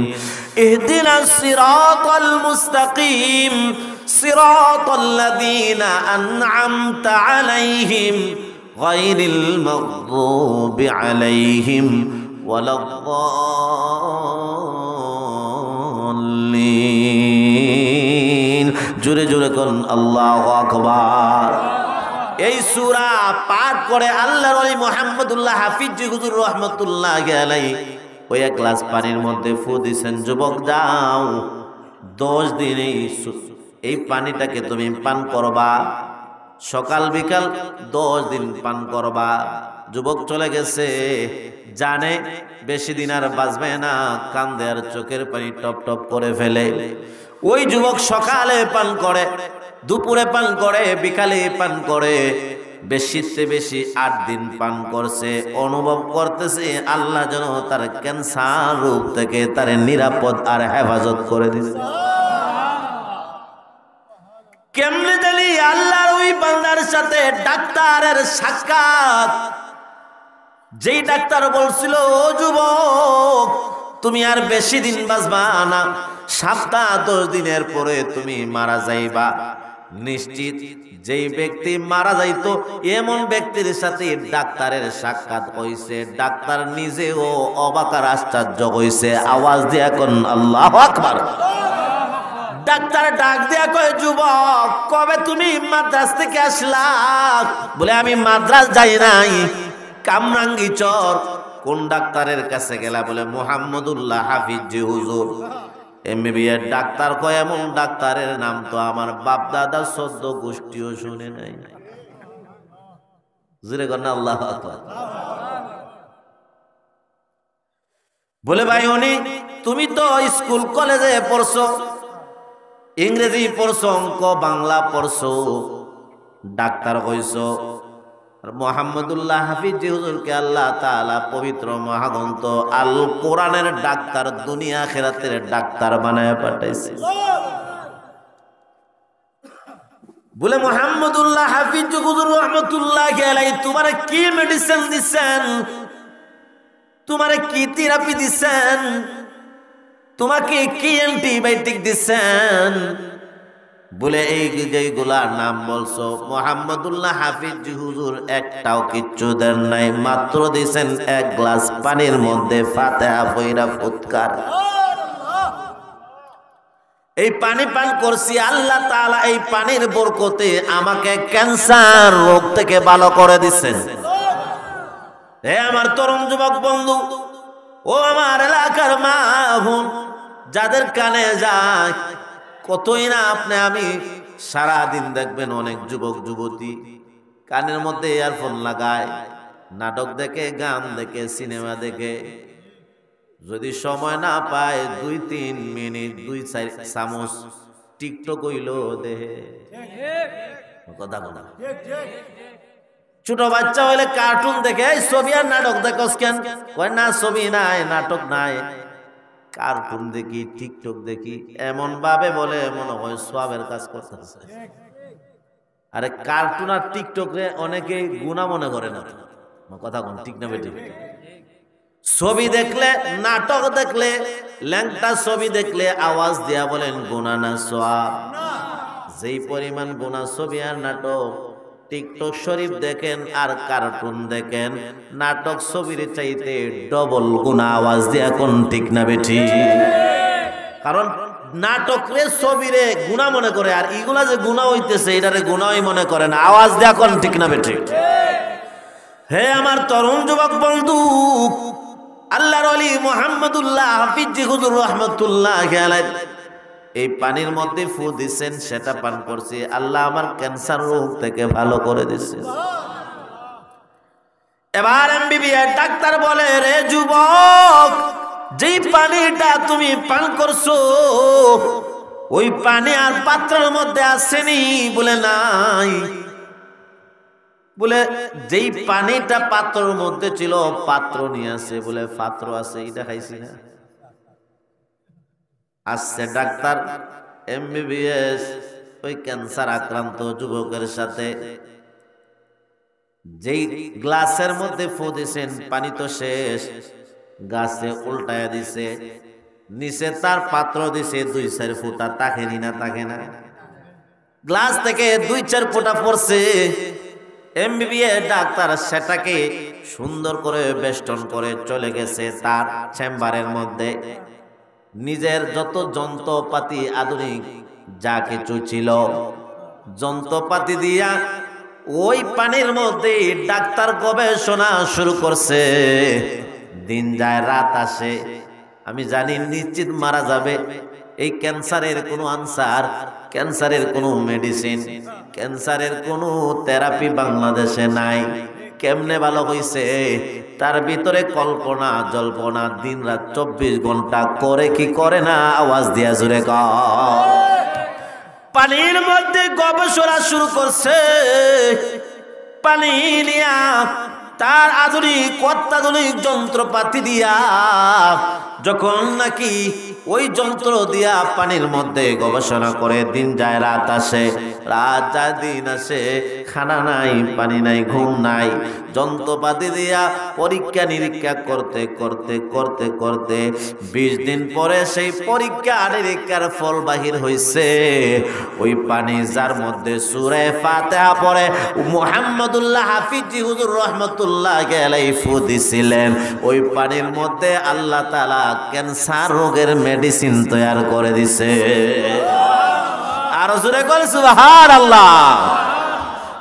ইহদিনাস সিরাতাল মুস্তাকিম সিরাতাল লাযীনা আন'আমতা আলাইহিম গায়রিল মাগযুবি আলাইহিম ওয়ালাদ-দাল্লিন। জোরে জোরে করুন আল্লাহু আকবার। এই সূরা পাঠ করে আল্লাহর ওলি মুহাম্মদুল্লাহ হাফিজি হুজুর রহমাতুল্লাহি আলাইহি ওই এক গ্লাস পানির মধ্যে ফু দিছেন। যুবক যাও, 10 দিন এই পানিটাকে তুমি পান করবা, সকাল বিকাল 10 দিন পান করবা। যুবক চলে গেছে, জানে বেশি দিন আর বাঁচবে না, কান্দে আর চোখের পানি টপ টপ করে ফেলে। ওই যুবক সকালে পান করে, দুপুরে পান করে, বিকালে পান করে, বেশিতে বেশি 8 দিন পান করছে। অনুভব করতেছে আল্লাহ যেন তার ক্যান্সার রোগ থেকে তার নিরাপদ আর হেফাজত করে দিছে। কেমনে জানি আল্লাহর ওই বান্দার সাথে ডাক্তারের সাক্ষাৎ। যেই ডাক্তার বলছিল, ও যুবক তুমি আর বেশি দিন বাঁচবা না, 7-10 দিনের পরে তুমি মারা যাইবা। নিশ্চিত যেই ব্যক্তি মারা যাইতো এমন ব্যক্তির সাথে ডাক্তারের সাক্ষাৎ হইছে। ডাক্তার নিজেও অবাক আর আশ্চর্য হইছে। আওয়াজ দিয়া কোন আল্লাহু আকবার। ডাক্তার ডাক দিয়া কয়, যুবক কবে তুমি মাদ্রাস থেকে আসলা? বলে আমি মাদ্রাস যাই নাই, কামরাঙ্গি চর। কোন ডাক্তারের কাছে গেলা? বলে মুহাম্মদুল্লাহ হাফিজ জি হুজুর। এমবিবিএস ডাক্তার কয়, এমন ডাক্তারের নাম তো আমার বাপ দাদা 14 গোষ্ঠীও শুনে নাই। জোরে কর না আল্লাহু আকবার। বলে ভাই উনি, তুমি তো স্কুল কলেজে পড়ছো, ইংরেজি পড়ছো, অঙ্ক বাংলা পড়ছো, ডাক্তার হইছো। মুহাম্মদুল্লাহ হাফিজ জি হুজুরকে আল্লাহ তাআলা পবিত্র মহাগ্রন্থ আল কোরআনের ডাক্তার, দুনিয়া আখিরাতের ডাক্তার বানায় পাঠাইছে। বলে মুহাম্মদুল্লাহ হাফিজ জি হুজুর রাহমাতুল্লাহি আলাইহি তোমারে কি মেডিসিন দিবেন, তোমারে কি থেরাপি দিবেন, তোমাকে কি অ্যান্টিবায়োটিক দিবেন? বলে এই যেগুলার নাম বলছো, মুহাম্মদুল্লাহ হাফিজ জি হুজুর একটাও কিচ্ছু দেন নাই, মাত্র দিয়েছেন 1 গ্লাস পানির মধ্যে ফাতিহা পড়া ফুৎকার। এই পানি পান করছি, আল্লাহ তাআলা এই পানির বরকতে আমাকে ক্যান্সার রোগ থেকে ভালো করে দিচ্ছেন। হে আমার তরুণ যুবক বন্ধু, ও আমার এলাকার মা বোন, যাদের কানে যায়, কতই না আপনি আমি সারা দিন দেখবেন অনেক যুবক যুবতী কানের মধ্যে ইয়ারফোন লাগায়, নাটক দেখে, গান দেখে, সিনেমা দেখে। যদি সময় না পায় 2-3 মিনিট 2-4 চামচ টিকটক হইল দেহে কথা বলা। ছোট বাচ্চা হইলে কার্টুন দেখে, ছবি আর নাটক দেখোস কেন? কয় না ছবি নাই, নাটক নাই, কার্টুন দেখি, টিকটক দেখি। এমন ভাবে বলে মনে হয় সওয়াবের কাজ করতেছে। আরে কার্টুন আর টিকটক রে অনেকে গুনাহ মনে করে না, কথা কোন ঠিক না বেটি? ছবি দেখলে, নাটক দেখলে, ল্যাংটা ছবি দেখলে আওয়াজ দিয়া বলেন গুনাহ না সওয়াব? যেই পরিমাণ গুনাহ ছবি আর নাটক, টিকটক শরীফ দেখেন আর কার্টুন দেখেন, নাটক ছবির চাইতে ডবল গুনাহ। আওয়াজ দিয়া কোন ঠিক না বেঠি? কারণ নাটক রে ছবি রে গুনাহ মনে করে, আর এগুলা যে গুনাহ হইতেছে এটারে গুনাহই মনে করে না। আওয়াজ দিয়া কোন ঠিক না বেঠি? হে আমার তরুণ যুবক বন্ধু, আল্লাহর ওলি মুহাম্মদুল্লাহ হাফিজ জি হুজুর রাহমাতুল্লাহি আলাইহি এই পানির মধ্যে ফু দিছেন, সেটা পান করছি, আল্লাহ আমার ক্যান্সার রোগ থেকে ভালো করে দিছে। এবার এমবিবিএস ডাক্তার বলে, রে যুবক, যেই পানিটা তুমি পান করছো ওই পানি আর পাত্রের মধ্যে আসেনি? বলে নাই। বলে যেই পানিটা পাত্রের মধ্যে ছিল পাত্র নিয়ে আসে। বলে পাত্র আছে, এটা খাইছি না। আসছে ডাক্তার এমবিবিএস ওই ক্যান্সার আক্রান্ত যুবকের সাথে, যেই গ্লাসের মধ্যে ফু দিছেন, পানি তো শেষ, গাছে উল্টায়া দিছে, নিচে তার পাত্র দিছে 2-4 ফোঁটা, তাকেনি না? তাকে না। গ্লাস থেকে 2-4 ফোঁটা পড়ছে। এমবিবিএস ডাক্তার সেটাকে সুন্দর করে বেষ্টন করে চলে গেছে তার চেম্বারের মধ্যে। নিজের যত যন্ত্রপাতি, আধুনিক যা কিছু ছিল, যন্ত্রপাতি দিয়া ওই পানির মধ্যে ডাক্তার গবেষণা শুরু করছে। দিন যায় রাত আসে, আমি জানি নিশ্চিত মারা যাবে, এই ক্যান্সারের কোনো আনসার, ক্যান্সারের কোনো মেডিসিন, ক্যান্সারের কোনো থেরাপি বাংলাদেশে নাই। কেমনে ভালো হইছে? তার ভিতরে কল্পনা জল্পনা, দিন রাত 24 ঘন্টা করে কি করে না? আওয়াজ দিয়া জুড়ে কর। পানির মধ্যে গবেষণা শুরু করছে, পানি নিয়া তার আধুনিক অত্যাধুনিক যন্ত্রপাতি দিয়া যখন নাকি ওই যন্ত্র দিয়া পানির মধ্যে গবেষণা করে, দিন যায় রাত আসে, রাত যায় দিন আসে, খানা নাই, পানি নাই, ঘুম নাই, যন্ত্রপাতি দিয়া পরীক্ষা নিরীক্ষা করতে করতে করতে করতে 20 দিন পরে সেই পরীক্ষা নিরীক্ষার ফল বাহির হইছে। ওই পানি যার মধ্যে সূরা ফাতিহা পড়ে মুহাম্মদুল্লাহ হাফিজি হুজুর রাহমাতুল্লাহ আলাইহি ফু দিছিলেন, ওই পানির মধ্যে আল্লাহ তাআলা ক্যান্সার রোগের মেডিসিন তৈরি করে দিছে। আর জোরে কর সুবহানাল্লাহ।